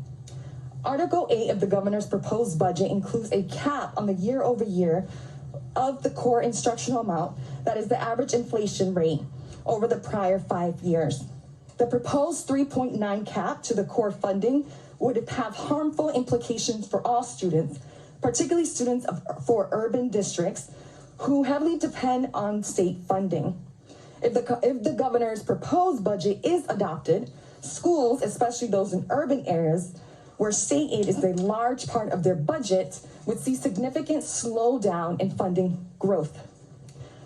S: Article 8 of the governor's proposed budget includes a cap on the year-over-year of the core instructional amount, that is the average inflation rate over the prior 5 years. The proposed 3.9 cap to the core funding would have harmful implications for all students, particularly students for urban districts who heavily depend on state funding. If the governor's proposed budget is adopted, schools, especially those in urban areas where state aid is a large part of their budget, would see significant slowdown in funding growth.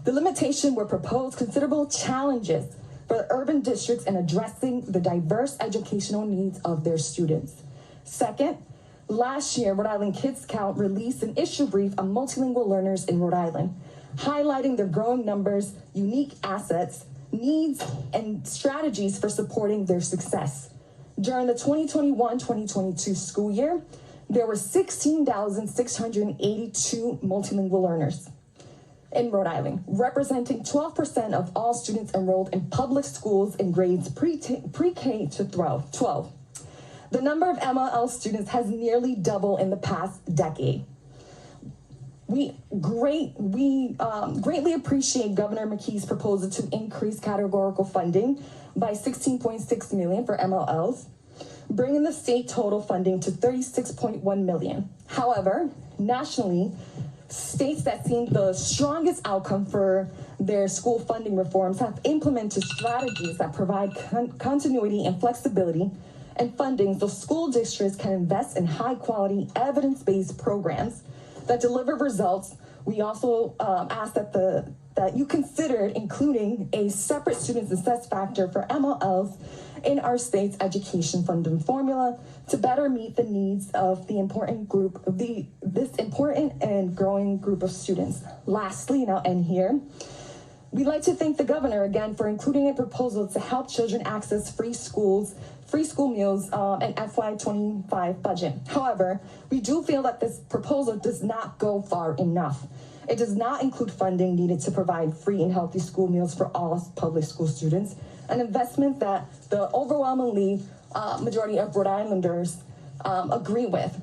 S: The limitation would propose considerable challenges for urban districts in addressing the diverse educational needs of their students. Second, last year, Rhode Island Kids Count released an issue brief on multilingual learners in Rhode Island, highlighting their growing numbers, unique assets, needs, and strategies for supporting their success. During the 2021-2022 school year, there were 16,682 multilingual learners in Rhode Island, representing 12% of all students enrolled in public schools in grades pre-K to 12. The number of MLL students has nearly doubled in the past decade. We greatly appreciate Governor McKee's proposal to increase categorical funding by $16.6 million for MLLs, bringing the state total funding to $36.1 million. However, nationally, states that seem the strongest outcome for their school funding reforms have implemented strategies that provide continuity and flexibility and funding so school districts can invest in high-quality, evidence-based programs that deliver results. We also ask that you considered including a separate student success factor for MLLs in our state's education funding formula to better meet the needs of this important and growing group of students. Lastly, and I'll end here, we'd like to thank the governor again for including a proposal to help children access free school meals and FY25 budget. However, we do feel that this proposal does not go far enough. It does not include funding needed to provide free and healthy school meals for all public school students, an investment that the overwhelmingly majority of Rhode Islanders agree with.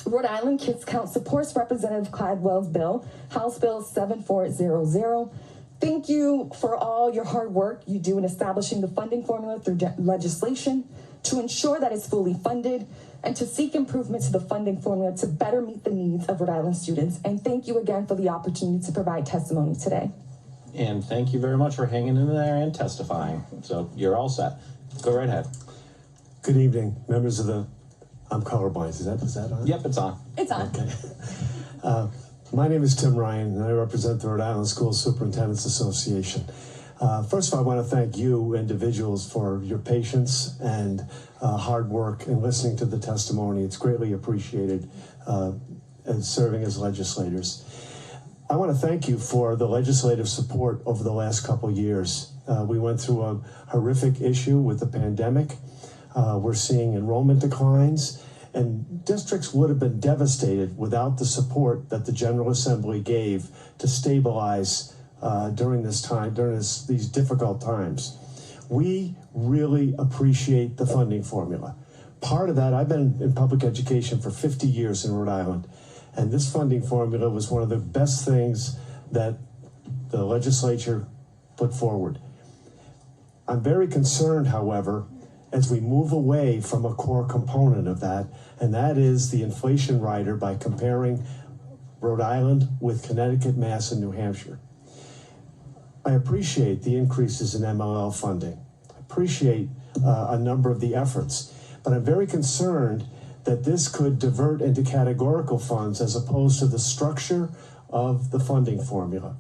S: Rhode Island Kids Count supports Representative Cladwell's bill, House Bill 7400. Thank you for all your hard work you do in establishing the funding formula through legislation to ensure that it's fully funded and to seek improvements to the funding formula to better meet the needs of Rhode Island students. And thank you again for the opportunity to provide testimony today.
O: And thank you very much for hanging in there and testifying. So you're all set. Go right ahead.
T: Good evening, members of the, I'm colorblind, is that on?
O: Yep, it's on.
S: It's on.
T: Okay. My name is Tim Ryan, and I represent the Rhode Island School Superintendents Association. First of all, I want to thank you individuals for your patience and hard work in listening to the testimony. It's greatly appreciated and serving as legislators. I want to thank you for the legislative support over the last couple years. We went through a horrific issue with the pandemic. We're seeing enrollment declines, and districts would have been devastated without the support that the General Assembly gave to stabilize during this time, during these difficult times. We really appreciate the funding formula. Part of that, I've been in public education for 50 years in Rhode Island, and this funding formula was one of the best things that the legislature put forward. I'm very concerned, however, as we move away from a core component of that, and that is the inflation rider by comparing Rhode Island with Connecticut, Mass, and New Hampshire. I appreciate the increases in MLL funding. I appreciate a number of the efforts, but I'm very concerned that this could divert into categorical funds as opposed to the structure of the funding formula.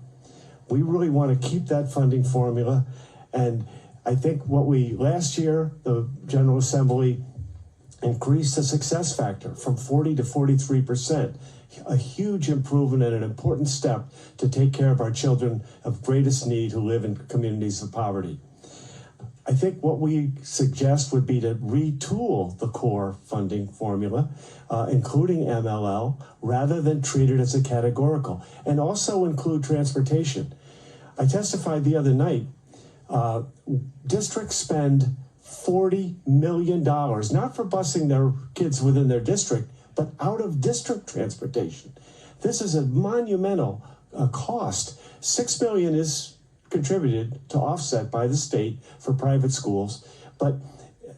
T: We really want to keep that funding formula, and I think last year, the General Assembly increased the success factor from 40 to 43%. A huge improvement and an important step to take care of our children of greatest need who live in communities of poverty. I think what we suggest would be to retool the core funding formula, including MLL, rather than treat it as a categorical, and also include transportation. I testified the other night, districts spend $40 million, not for busing their kids within their district, but out of district transportation. This is a monumental cost. $6 million is contributed to offset by the state for private schools, but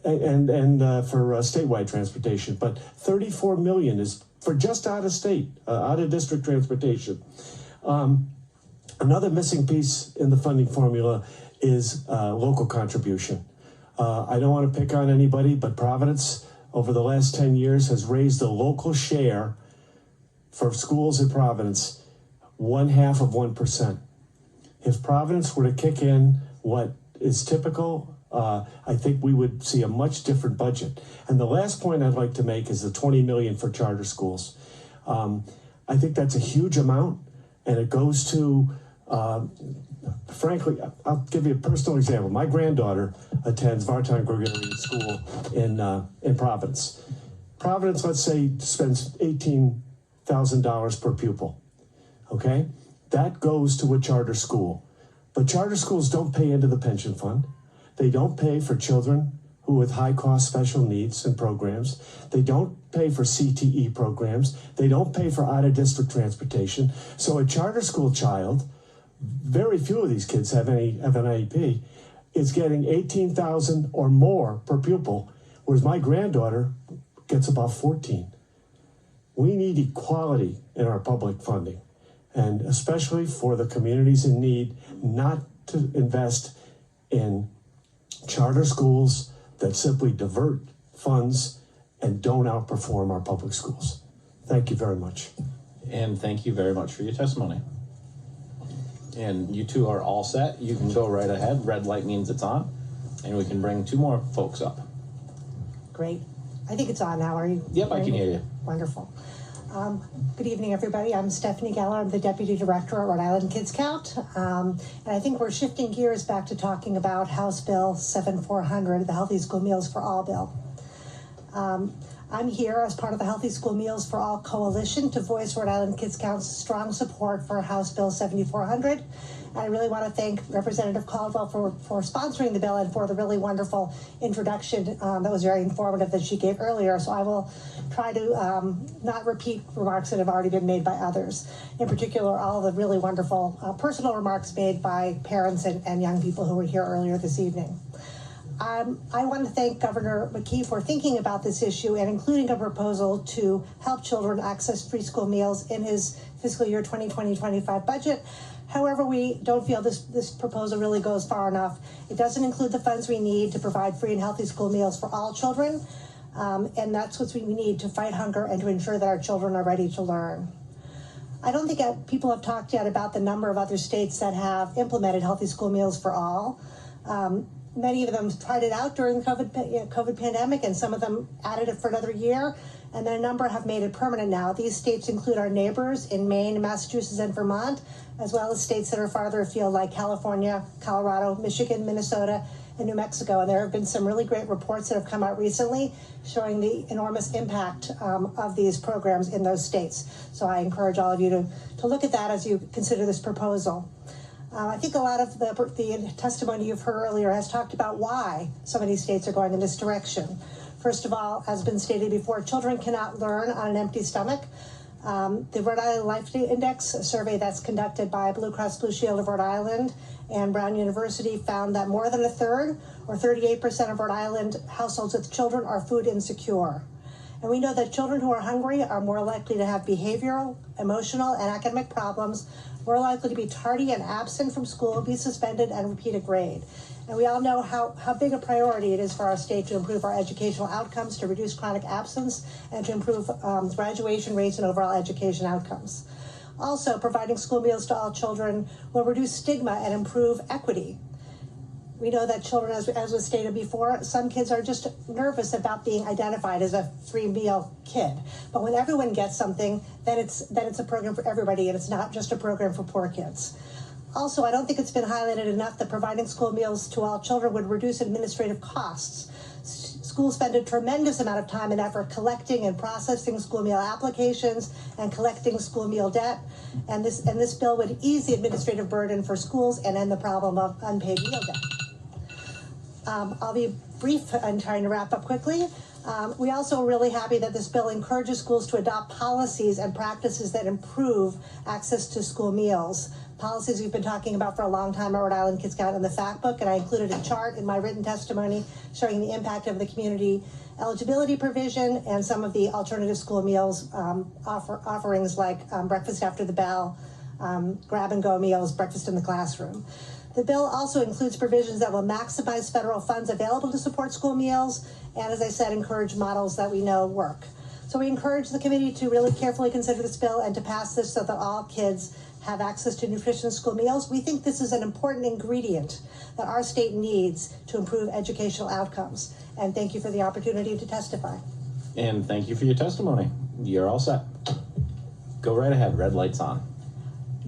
T: and for statewide transportation, but $34 million is for just out of state, out of district transportation. Another missing piece in the funding formula is local contribution. I don't want to pick on anybody, but Providence over the last 10 years has raised the local share for schools in Providence 0.5%. If Providence were to kick in what is typical, I think we would see a much different budget. And the last point I'd like to make is the $20 million for charter schools. I think that's a huge amount, and it goes to, frankly, I'll give you a personal example. My granddaughter attends Vartan Gregorian School in Providence. Providence, let's say, spends $18,000 per pupil, okay? That goes to a charter school. But charter schools don't pay into the pension fund. They don't pay for children who with high-cost special needs and programs. They don't pay for CTE programs. They don't pay for out-of-district transportation. So a charter school child, very few of these kids have an IEP, is getting $18,000 or more per pupil, whereas my granddaughter gets about 14. We need equality in our public funding, and especially for the communities in need, not to invest in charter schools that simply divert funds and don't outperform our public schools. Thank you very much.
O: And thank you very much for your testimony. And you two are all set. You can go right ahead. Red light means it's on. And we can bring 2 more folks up.
U: Great. I think it's on now. Are you?
O: Yep, I can hear you.
U: Wonderful. Good evening, everybody. I'm Stephanie Geller. I'm the Deputy Director at Rhode Island Kids Count. And I think we're shifting gears back to talking about House Bill 7400, the Healthy School Meals for All bill. I'm here as part of the Healthy School Meals for All Coalition to voice Rhode Island Kids Count's strong support for House Bill 7400. And I really want to thank Representative Caldwell for sponsoring the bill and for the really wonderful introduction that was very informative that she gave earlier. So I will try to not repeat remarks that have already been made by others. In particular, all the really wonderful personal remarks made by parents and young people who were here earlier this evening. I want to thank Governor McKee for thinking about this issue and including a proposal to help children access free school meals in his fiscal year 2020-25 budget. However, we don't feel this proposal really goes far enough. It doesn't include the funds we need to provide free and healthy school meals for all children, and that's what we need to fight hunger and to ensure that our children are ready to learn. I don't think people have talked yet about the number of other states that have implemented healthy school meals for all. Many of them tried it out during the COVID pandemic, and some of them added it for another year, and then a number have made it permanent now. These states include our neighbors in Maine, Massachusetts, and Vermont, as well as states that are farther afield like California, Colorado, Michigan, Minnesota, and New Mexico. And there have been some really great reports that have come out recently showing the enormous impact of these programs in those states. So I encourage all of you to look at that as you consider this proposal. I think a lot of the testimony you've heard earlier has talked about why so many states are going in this direction. First of all, as been stated before, children cannot learn on an empty stomach. The Rhode Island Life Index, a survey that's conducted by Blue Cross Blue Shield of Rhode Island and Brown University, found that more than a third, or 38% of Rhode Island households with children are food insecure. And we know that children who are hungry are more likely to have behavioral, emotional, and academic problems, more likely to be tardy and absent from school, be suspended, and repeat a grade. And we all know how big a priority it is for our state to improve our educational outcomes, to reduce chronic absence, and to improve graduation rates and overall education outcomes. Also, providing school meals to all children will reduce stigma and improve equity. We know that children, as was stated before, some kids are just nervous about being identified as a free meal kid. But when everyone gets something, then it's a program for everybody, and it's not just a program for poor kids. Also, I don't think it's been highlighted enough that providing school meals to all children would reduce administrative costs. Schools spend a tremendous amount of time and effort collecting and processing school meal applications and collecting school meal debt. And this bill would ease the administrative burden for schools and end the problem of unpaid meal debt. I'll be brief and trying to wrap up quickly. We also are really happy that this bill encourages schools to adopt policies and practices that improve access to school meals. Policies we've been talking about for a long time at Rhode Island Kids Count in the fact book, and I included a chart in my written testimony showing the impact of the community eligibility provision and some of the alternative school meals offerings like breakfast after the bell, grab-and-go meals, breakfast in the classroom. The bill also includes provisions that will maximize federal funds available to support school meals and, as I said, encourage models that we know work. So we encourage the committee to really carefully consider this bill and to pass this so that all kids have access to nutritious school meals. We think this is an important ingredient that our state needs to improve educational outcomes. And thank you for the opportunity to testify.
O: And thank you for your testimony. You're all set. Go right ahead. Red light's on.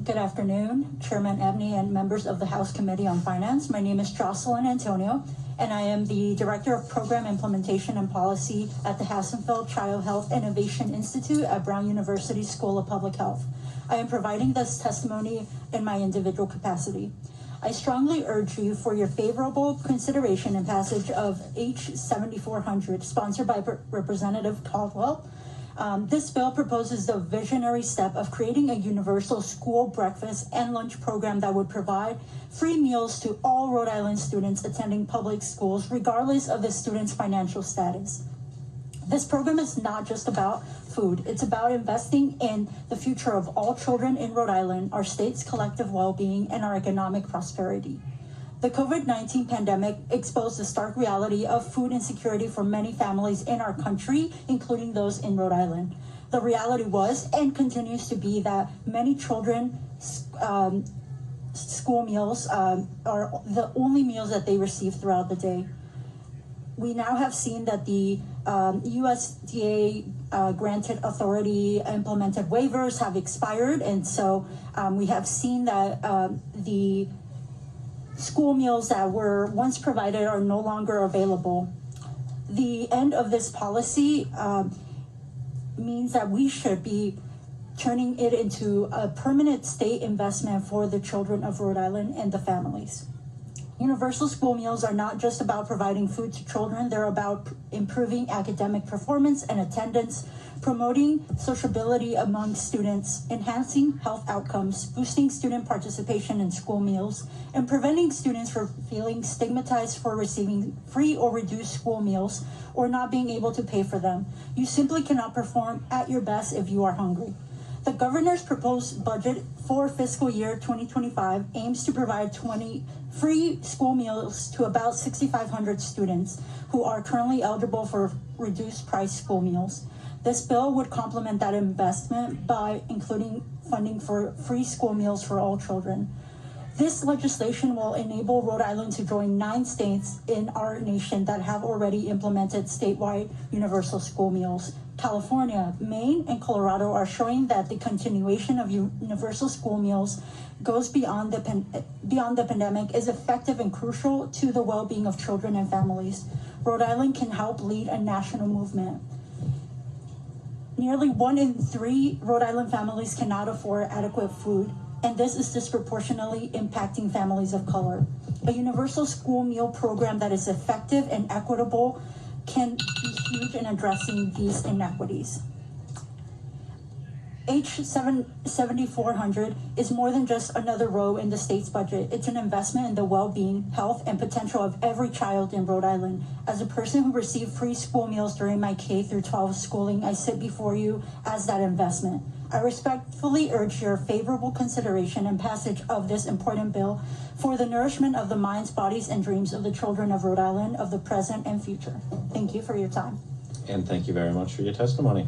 E: Good afternoon, Chairman Ebney and members of the House Committee on Finance. My name is Jocelyn Antonio, and I am the Director of Program Implementation and Policy at the Hassenfeld Child Health Innovation Institute at Brown University School of Public Health. I am providing this testimony in my individual capacity. I strongly urge you for your favorable consideration and passage of H 7400, sponsored by Representative Caldwell. This bill proposes the visionary step of creating a universal school breakfast and lunch program that would provide free meals to all Rhode Island students attending public schools, regardless of the student's financial status. This program is not just about food. It's about investing in the future of all children in Rhode Island, our state's collective well-being, and our economic prosperity. The COVID-19 pandemic exposed the stark reality of food insecurity for many families in our country, including those in Rhode Island. The reality was and continues to be that many children school meals are the only meals that they receive throughout the day. We now have seen that the USDA granted authority implemented waivers have expired, and so we have seen that the school meals that were once provided are no longer available. The end of this policy means that we should be turning it into a permanent state investment for the children of Rhode Island and the families. Universal school meals are not just about providing food to children, they're about improving academic performance and attendance, promoting sociability among students, enhancing health outcomes, boosting student participation in school meals, and preventing students from feeling stigmatized for receiving free or reduced school meals or not being able to pay for them. You simply cannot perform at your best if you are hungry. The governor's proposed budget for fiscal year 2025 aims to provide 20 free school meals to about 6,500 students who are currently eligible for reduced price school meals. This bill would complement that investment by including funding for free school meals for all children. This legislation will enable Rhode Island to join 9 states in our nation that have already implemented statewide universal school meals. California, Maine, and Colorado are showing that the continuation of universal school meals goes beyond the pandemic is effective and crucial to the well-being of children and families. Rhode Island can help lead a national movement. Nearly 1 in 3 Rhode Island families cannot afford adequate food, and this is disproportionately impacting families of color. A universal school meal program that is effective and equitable can be huge in addressing these inequities. H 7400 is more than just another row in the state's budget. It's an investment in the well-being, health, and potential of every child in Rhode Island. As a person who received free school meals during my K through 12 schooling, I sit before you as that investment. I respectfully urge your favorable consideration and passage of this important bill for the nourishment of the minds, bodies, and dreams of the children of Rhode Island of the present and future. Thank you for your time.
O: And thank you very much for your testimony.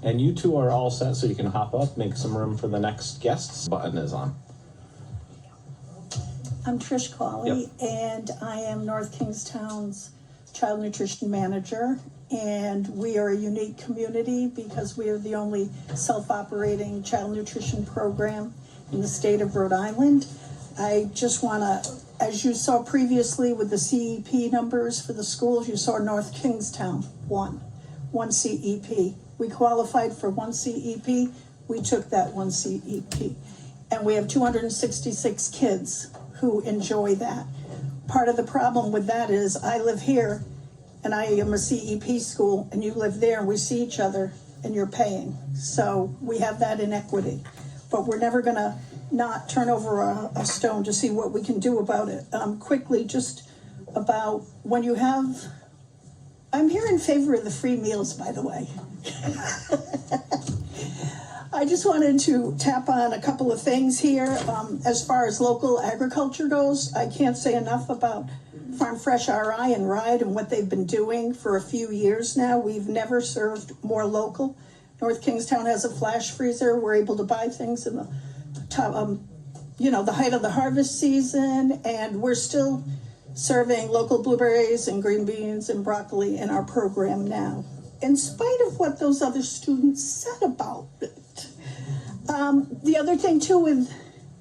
O: And you two are all set, so you can hop up, make some room for the next guests. Button is on.
F: I'm Trish Cawley, and I am North Kingstown's Child Nutrition Manager. And we are a unique community because we are the only self-operating child nutrition program in the state of Rhode Island. I just want to, as you saw previously with the CEP numbers for the schools, you saw North Kingstown, one CEP. We qualified for one CEP, we took that one CEP. And we have 266 kids who enjoy that. Part of the problem with that is I live here and I am a CEP school and you live there and we see each other and you're paying. So we have that inequity, but we're never gonna not turn over a stone to see what we can do about it. Quickly, just about when you have, I'm here in favor of the free meals, by the way. I just wanted to tap on a couple of things here. As far as local agriculture goes, I can't say enough about Farm Fresh RI and RIDE and what they've been doing for a few years now. We've never served more local. North Kingstown has a flash freezer. We're able to buy things in the top, the height of the harvest season, and we're still serving local blueberries and green beans and broccoli in our program now, in spite of what those other students said about it. The other thing too,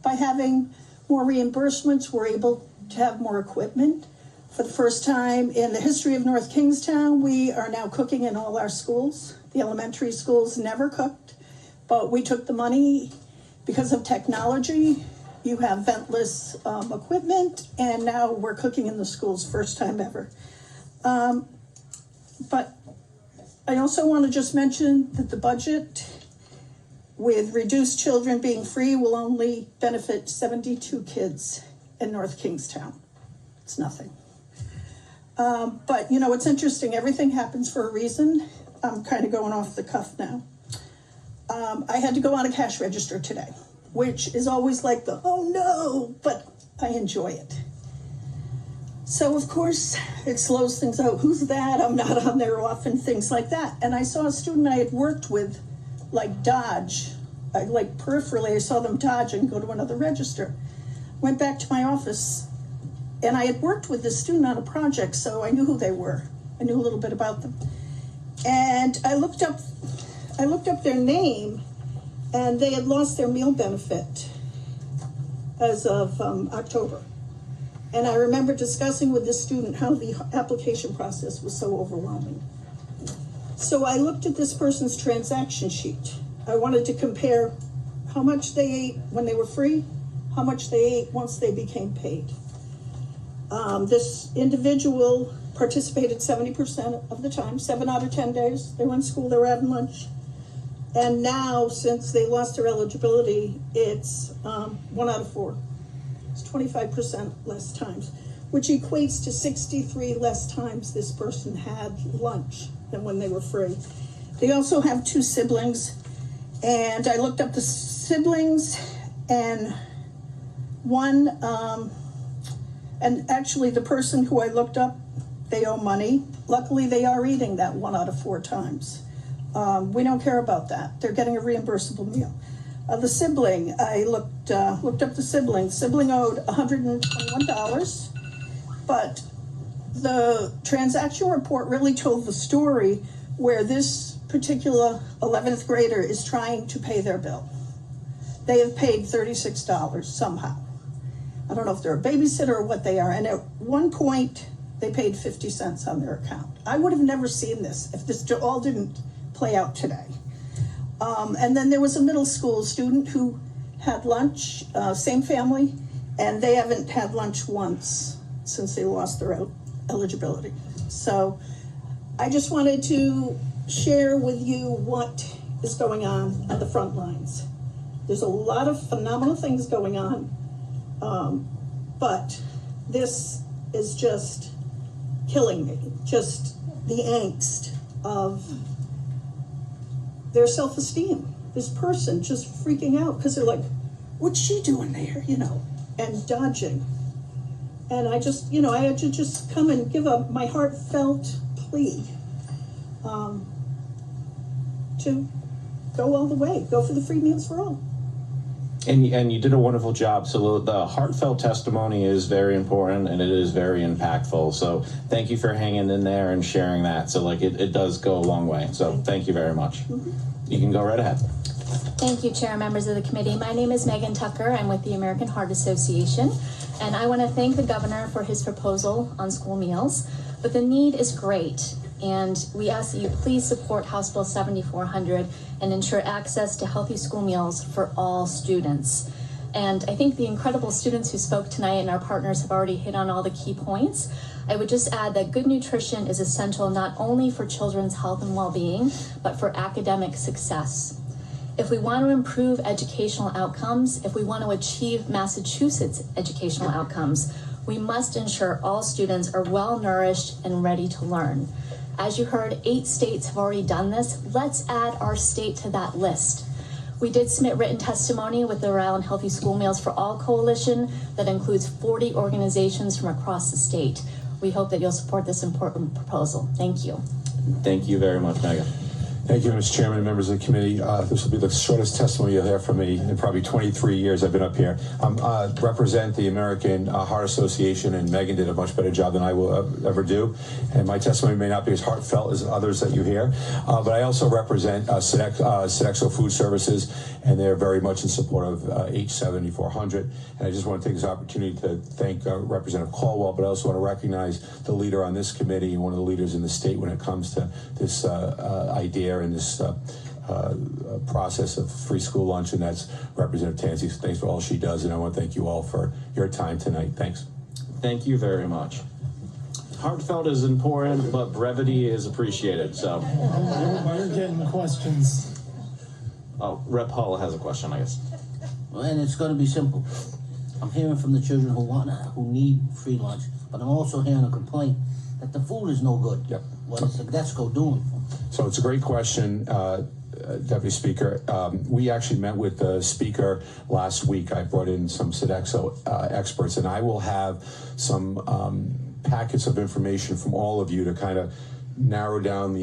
F: by having more reimbursements, we're able to have more equipment. For the first time in the history of North Kingstown, we are now cooking in all our schools. The elementary schools never cooked, but we took the money because of technology. You have ventless equipment, and now we're cooking in the schools, first time ever. But I also want to just mention that the budget, with reduced children being free, will only benefit 72 kids in North Kingstown. It's nothing. But it's interesting. Everything happens for a reason. I'm kind of going off the cuff now. I had to go on a cash register today, which is always like oh no, but I enjoy it. So of course it slows things out. Who's that? I'm not on there often, things like that. And I saw a student I had worked with dodge, peripherally I saw them dodge and go to another register. Went back to my office, and I had worked with this student on a project, so I knew who they were. I knew a little bit about them. And I looked up their name, and they had lost their meal benefit as of October. And I remember discussing with this student how the application process was so overwhelming. So I looked at this person's transaction sheet. I wanted to compare how much they ate when they were free, how much they ate once they became paid. This individual participated 70% of the time, 7 out of 10 days. They were in school, they were having lunch. And now, since they lost their eligibility, it's 1 out of 4. It's 25% less times, which equates to 63 less times this person had lunch than when they were free. They also have 2 siblings, and I looked up the siblings, and one, and actually the person who I looked up, they owe money. Luckily, they are eating that 1 out of 4 times. We don't care about that. They're getting a reimbursable meal. The sibling, I looked up the sibling. The sibling owed $121, but the transaction report really told the story where this particular 11th grader is trying to pay their bill. They have paid $36 somehow. I don't know if they're a babysitter or what they are, and at one point, they paid 50 cents on their account. I would have never seen this if this all didn't play out today. And then there was a middle school student who had lunch, same family, and they haven't had lunch once since they lost their eligibility. So I just wanted to share with you what is going on at the front lines. There's a lot of phenomenal things going on, but this is just killing me, just the angst of their self-esteem. This person just freaking out because they're like, what's she doing there, and dodging. And I just, I had to just come and give up my heartfelt plea to go all the way, go for the free meals for all.
O: And you did a wonderful job. So the heartfelt testimony is very important and it is very impactful. So thank you for hanging in there and sharing that. So like it does go a long way. So thank you very much. You can go right ahead.
G: Thank you, Chair and members of the committee. My name is Megan Tucker. I'm with the American Heart Association, and I want to thank the governor for his proposal on school meals. But the need is great, and we ask that you please support House Bill 7400 and ensure access to healthy school meals for all students. And I think the incredible students who spoke tonight and our partners have already hit on all the key points. I would just add that good nutrition is essential not only for children's health and well-being, but for academic success. If we want to improve educational outcomes, if we want to achieve Massachusetts educational outcomes, we must ensure all students are well-nourished and ready to learn. As you heard, 8 states have already done this. Let's add our state to that list. We did submit written testimony with the Rhode Island Healthy School Meals for All Coalition that includes 40 organizations from across the state. We hope that you'll support this important proposal. Thank you.
O: Thank you very much, Megan.
V: Thank you, Mr. Chairman and members of the committee. This will be the shortest testimony you'll hear from me in probably 23 years I've been up here. I represent the American Heart Association, and Megan did a much better job than I will ever do. And my testimony may not be as heartfelt as others that you hear, but I also represent Sodexo Food Services, and they're very much in support of H7400. And I just want to take this opportunity to thank Representative Caldwell, but I also want to recognize the leader on this committee and one of the leaders in the state when it comes to this idea and this process of free school lunch, and that's Representative Tansey. Thanks for all she does, and I want to thank you all for your time tonight. Thanks.
O: Thank you very much. Heartfelt is important, but brevity is appreciated. So
W: We're getting questions.
O: Oh, Rep. Hull has a question, I guess.
C: Well, and it's going to be simple. I'm hearing from the children who need free lunch, but I'm also hearing a complaint that the food is no good.
V: Yep.
C: What is the DESCO doing?
V: So it's a great question, Deputy Speaker. We actually met with the Speaker last week. I brought in some Sodexo experts, and I will have some packets of information from all of you to kind of narrow down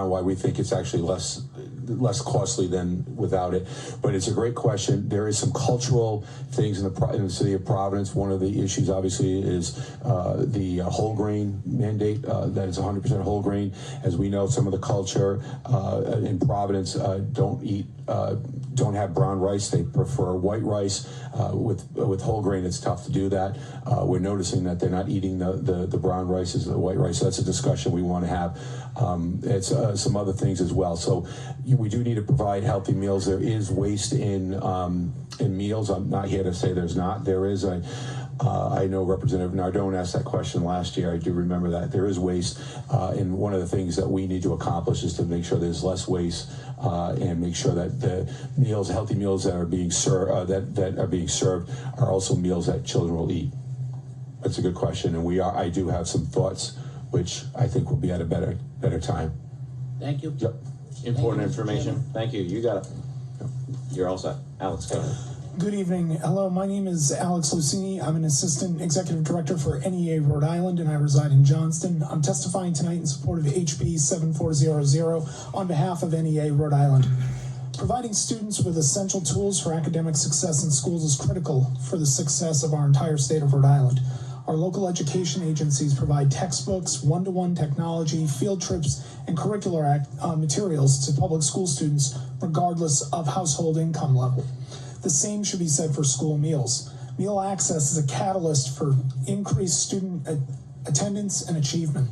V: why we think it's actually less costly than without it. But it's a great question. There is some cultural things in the city of Providence. One of the issues obviously is the whole grain mandate, that it's 100% whole grain. As we know, some of the culture in Providence don't have brown rice. They prefer white rice. With whole grain, it's tough to do that. We're noticing that they're not eating the brown rices, the white rice. So that's a discussion we want to have. It's some other things as well. So we do need to provide healthy meals. There is waste in meals. I'm not here to say there's not. There is I know Representative Nardone asked that question last year. I do remember that. There is waste, and one of the things that we need to accomplish is to make sure there's less waste and make sure that the meals, healthy meals that are being served, are also meals that children will eat. That's a good question, and I do have some thoughts, which I think will be at a better time.
C: Thank you.
V: Yep.
O: Important information. Thank you. You got it. You're all set. Alex, go ahead.
W: Good evening. Hello, my name is Alex Lucini. I'm an Assistant Executive Director for NEA Rhode Island, and I reside in Johnston. I'm testifying tonight in support of HB 7400 on behalf of NEA Rhode Island. Providing students with essential tools for academic success in schools is critical for the success of our entire state of Rhode Island. Our local education agencies provide textbooks, one-to-one technology, field trips, and curricular materials to public school students regardless of household income level. The same should be said for school meals. Meal access is a catalyst for increased student attendance and achievement.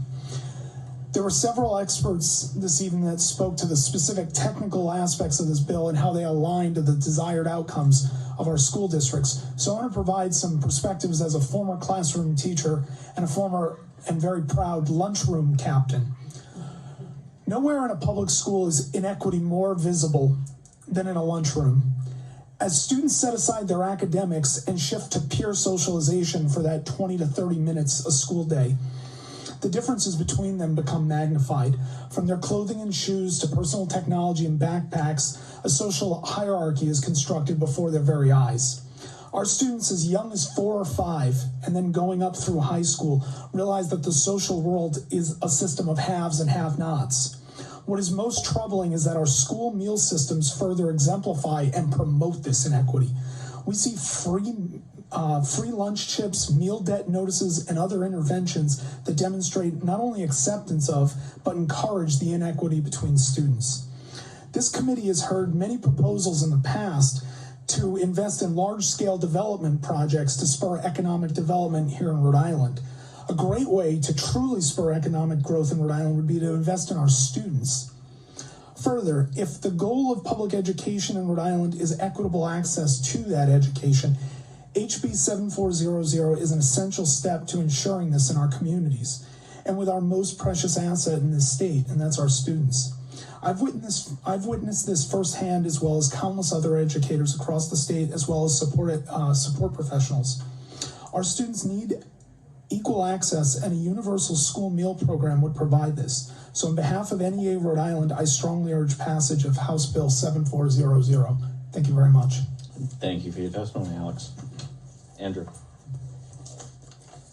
W: There were several experts this evening that spoke to the specific technical aspects of this bill and how they align to the desired outcomes of our school districts. So I want to provide some perspectives as a former classroom teacher and a former and very proud lunchroom captain. Nowhere in a public school is inequity more visible than in a lunchroom. As students set aside their academics and shift to peer socialization for that 20 to 30 minutes a school day, the differences between them become magnified. From their clothing and shoes to personal technology and backpacks, a social hierarchy is constructed before their very eyes. Our students as young as 4 or 5, and then going up through high school, realize that the social world is a system of haves and have-nots. What is most troubling is that our school meal systems further exemplify and promote this inequity. We see free lunch chips, meal debt notices, and other interventions that demonstrate not only acceptance of, but encourage the inequity between students. This committee has heard many proposals in the past to invest in large-scale development projects to spur economic development here in Rhode Island. A great way to truly spur economic growth in Rhode Island would be to invest in our students. Further, if the goal of public education in Rhode Island is equitable access to that education, HB 7400 is an essential step to ensuring this in our communities and with our most precious asset in this state, and that's our students. I've witnessed this firsthand, as well as countless other educators across the state, as well as support professionals. Our students need equal access, and a universal school meal program would provide this. So on behalf of NEA Rhode Island, I strongly urge passage of House Bill 7400. Thank you very much.
O: Thank you for your testimony, Alex. Andrew.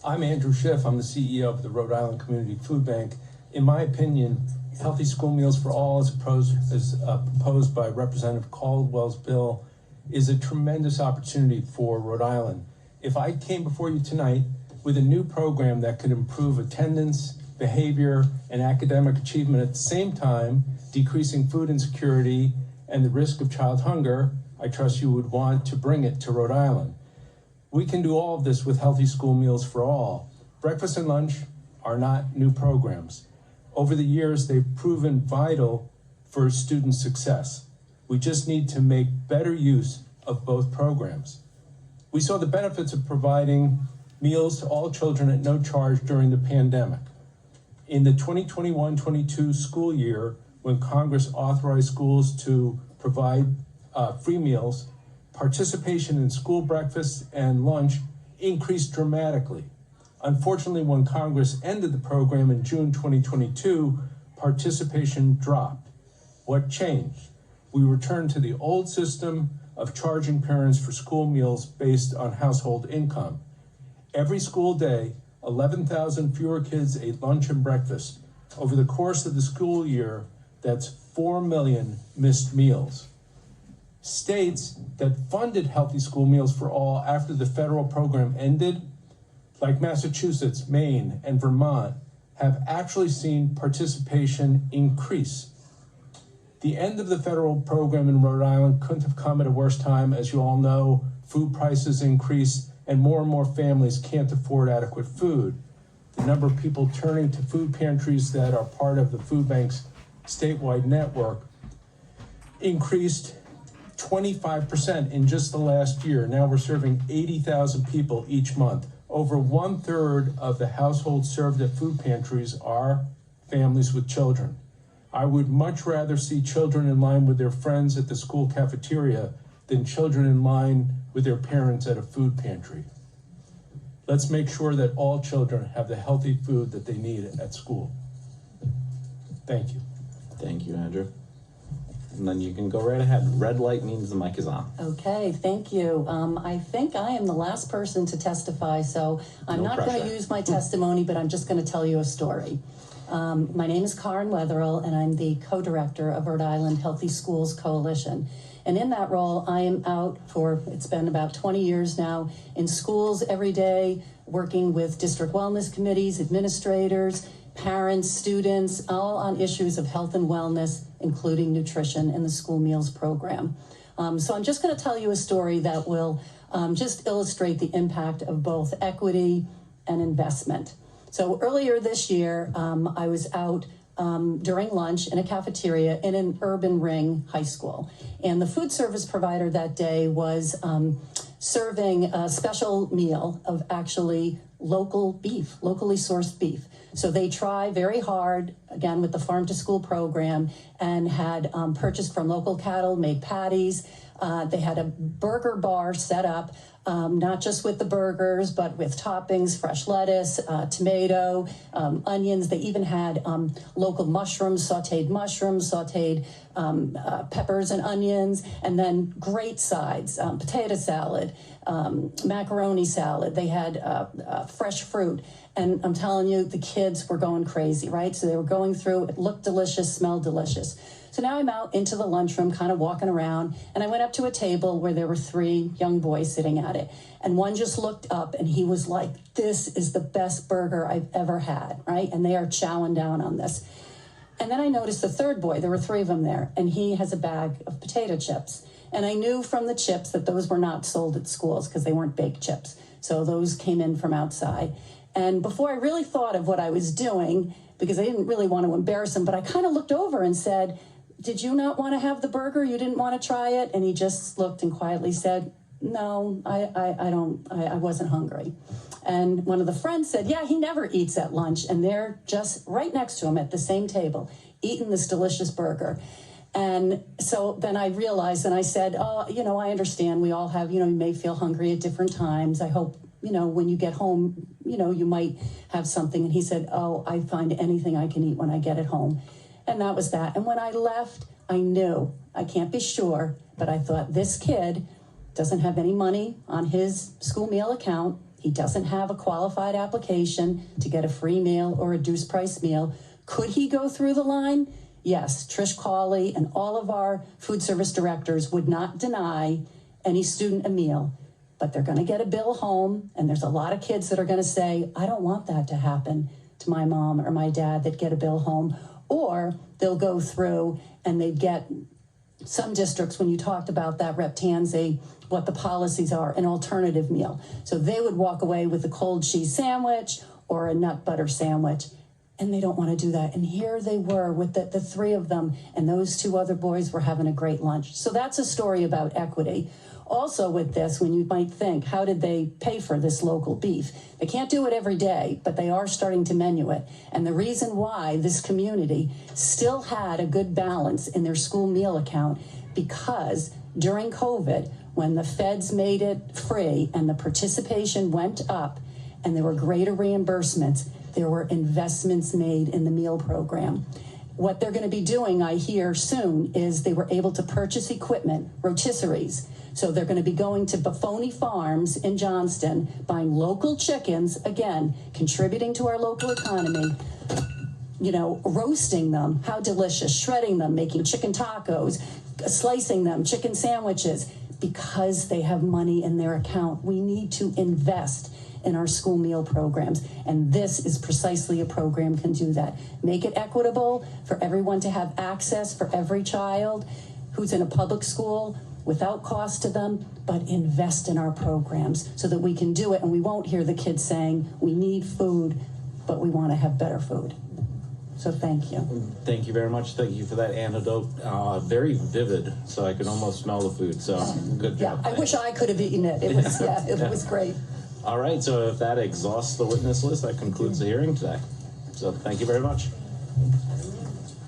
D: I'm Andrew Schiff. I'm the CEO of the Rhode Island Community Food Bank. In my opinion, Healthy School Meals for All, as proposed by Representative Caldwell's bill, is a tremendous opportunity for Rhode Island. If I came before you tonight with a new program that could improve attendance, behavior, and academic achievement at the same time, decreasing food insecurity and the risk of child hunger, I trust you would want to bring it to Rhode Island. We can do all of this with Healthy School Meals for All. Breakfast and lunch are not new programs. Over the years, they've proven vital for student success. We just need to make better use of both programs. We saw the benefits of providing meals to all children at no charge during the pandemic. In the 2021-22 school year, when Congress authorized schools to provide free meals, participation in school breakfast and lunch increased dramatically. Unfortunately, when Congress ended the program in June 2022, participation dropped. What changed? We returned to the old system of charging parents for school meals based on household income. Every school day, 11,000 fewer kids ate lunch and breakfast. Over the course of the school year, that's 4 million missed meals. States that funded Healthy School Meals for All after the federal program ended, like Massachusetts, Maine, and Vermont, have actually seen participation increase. The end of the federal program in Rhode Island couldn't have come at a worse time. As you all know, food prices increase and more families can't afford adequate food. The number of people turning to food pantries that are part of the food bank's statewide network increased 25% in just the last year. Now we're serving 80,000 people each month. Over 1/3 of the households served at food pantries are families with children. I would much rather see children in line with their friends at the school cafeteria than children in line with their parents at a food pantry. Let's make sure that all children have the healthy food that they need at school. Thank you.
O: Thank you, Andrew. And then you can go right ahead. Red light means the mic is on.
I: Okay, thank you. I think I am the last person to testify, so I'm not going to use my testimony, but I'm just going to tell you a story. My name is Karen Wetherill, and I'm the co-director of Rhode Island Healthy Schools Coalition. And in that role, I am out for, it's been about 20 years now, in schools every day, working with district wellness committees, administrators, parents, students, all on issues of health and wellness, including nutrition in the school meals program. So I'm just going to tell you a story that will just illustrate the impact of both equity and investment. So earlier this year, I was out during lunch in a cafeteria in an urban ring high school. And the food service provider that day was serving a special meal of actually local beef, locally sourced beef. So they try very hard, again, with the Farm to School program, and had purchased from local cattle, made patties. They had a burger bar set up, not just with the burgers, but with toppings, fresh lettuce, tomato, onions. They even had local mushrooms, sauteed peppers and onions, and then great sides, potato salad, macaroni salad. They had fresh fruit. And I'm telling you, the kids were going crazy, right? So they were going through, it looked delicious, smelled delicious. So now I'm out into the lunchroom, kind of walking around, and I went up to a table where there were 3 young boys sitting at it. And one just looked up and he was like, this is the best burger I've ever had, right? And they are chowing down on this. And then I noticed the 3rd boy, there were 3 of them there, and he has a bag of potato chips. And I knew from the chips that those were not sold at schools because they weren't baked chips. So those came in from outside. And before I really thought of what I was doing, because I didn't really want to embarrass him, but I kind of looked over and said, did you not want to have the burger? You didn't want to try it? And he just looked and quietly said, no, I wasn't hungry. And one of the friends said, yeah, he never eats at lunch. And they're just right next to him at the same table, eating this delicious burger. And so then I realized, and I said, oh, I understand. We all have, you may feel hungry at different times. I hope, when you get home, you might have something. And he said, oh, I find anything I can eat when I get at home. And that was that. And when I left, I knew, I can't be sure, but I thought, this kid doesn't have any money on his school meal account. He doesn't have a qualified application to get a free meal or a reduced price meal. Could he go through the line? Yes, Trish Cawley and all of our food service directors would not deny any student a meal, but they're going to get a bill home. And there's a lot of kids that are going to say, I don't want that to happen to my mom or my dad that get a bill home. Or they'll go through and they'd get some districts, when you talked about that, Rep. Tansey, what the policies are, an alternative meal. So they would walk away with a cold cheese sandwich or a nut butter sandwich, and they don't want to do that. And here they were with the 3 of them, and those 2 other boys were having a great lunch. So that's a story about equity. Also with this, when you might think, how did they pay for this local beef? They can't do it every day, but they are starting to menu it. And the reason why this community still had a good balance in their school meal account, because during COVID, when the feds made it free and the participation went up and there were greater reimbursements, there were investments made in the meal program. What they're going to be doing, I hear soon, is they were able to purchase equipment, rotisseries. So they're going to be going to Buffoni Farms in Johnston, buying local chickens, again, contributing to our local economy, roasting them, how delicious, shredding them, making chicken tacos, slicing them, chicken sandwiches, because they have money in their account. We need to invest in our school meal programs. And this is precisely a program can do that. Make it equitable for everyone to have access, for every child who's in a public school, without cost to them, but invest in our programs so that we can do it. And we won't hear the kids saying, we need food, but we want to have better food. So thank you.
O: Thank you very much. Thank you for that anecdote. Very vivid, so I can almost smell the food. So good job.
I: Yeah, I wish I could have eaten it. It was, it was great.
O: All right, so if that exhausts the witness list, that concludes the hearing today. So thank you very much.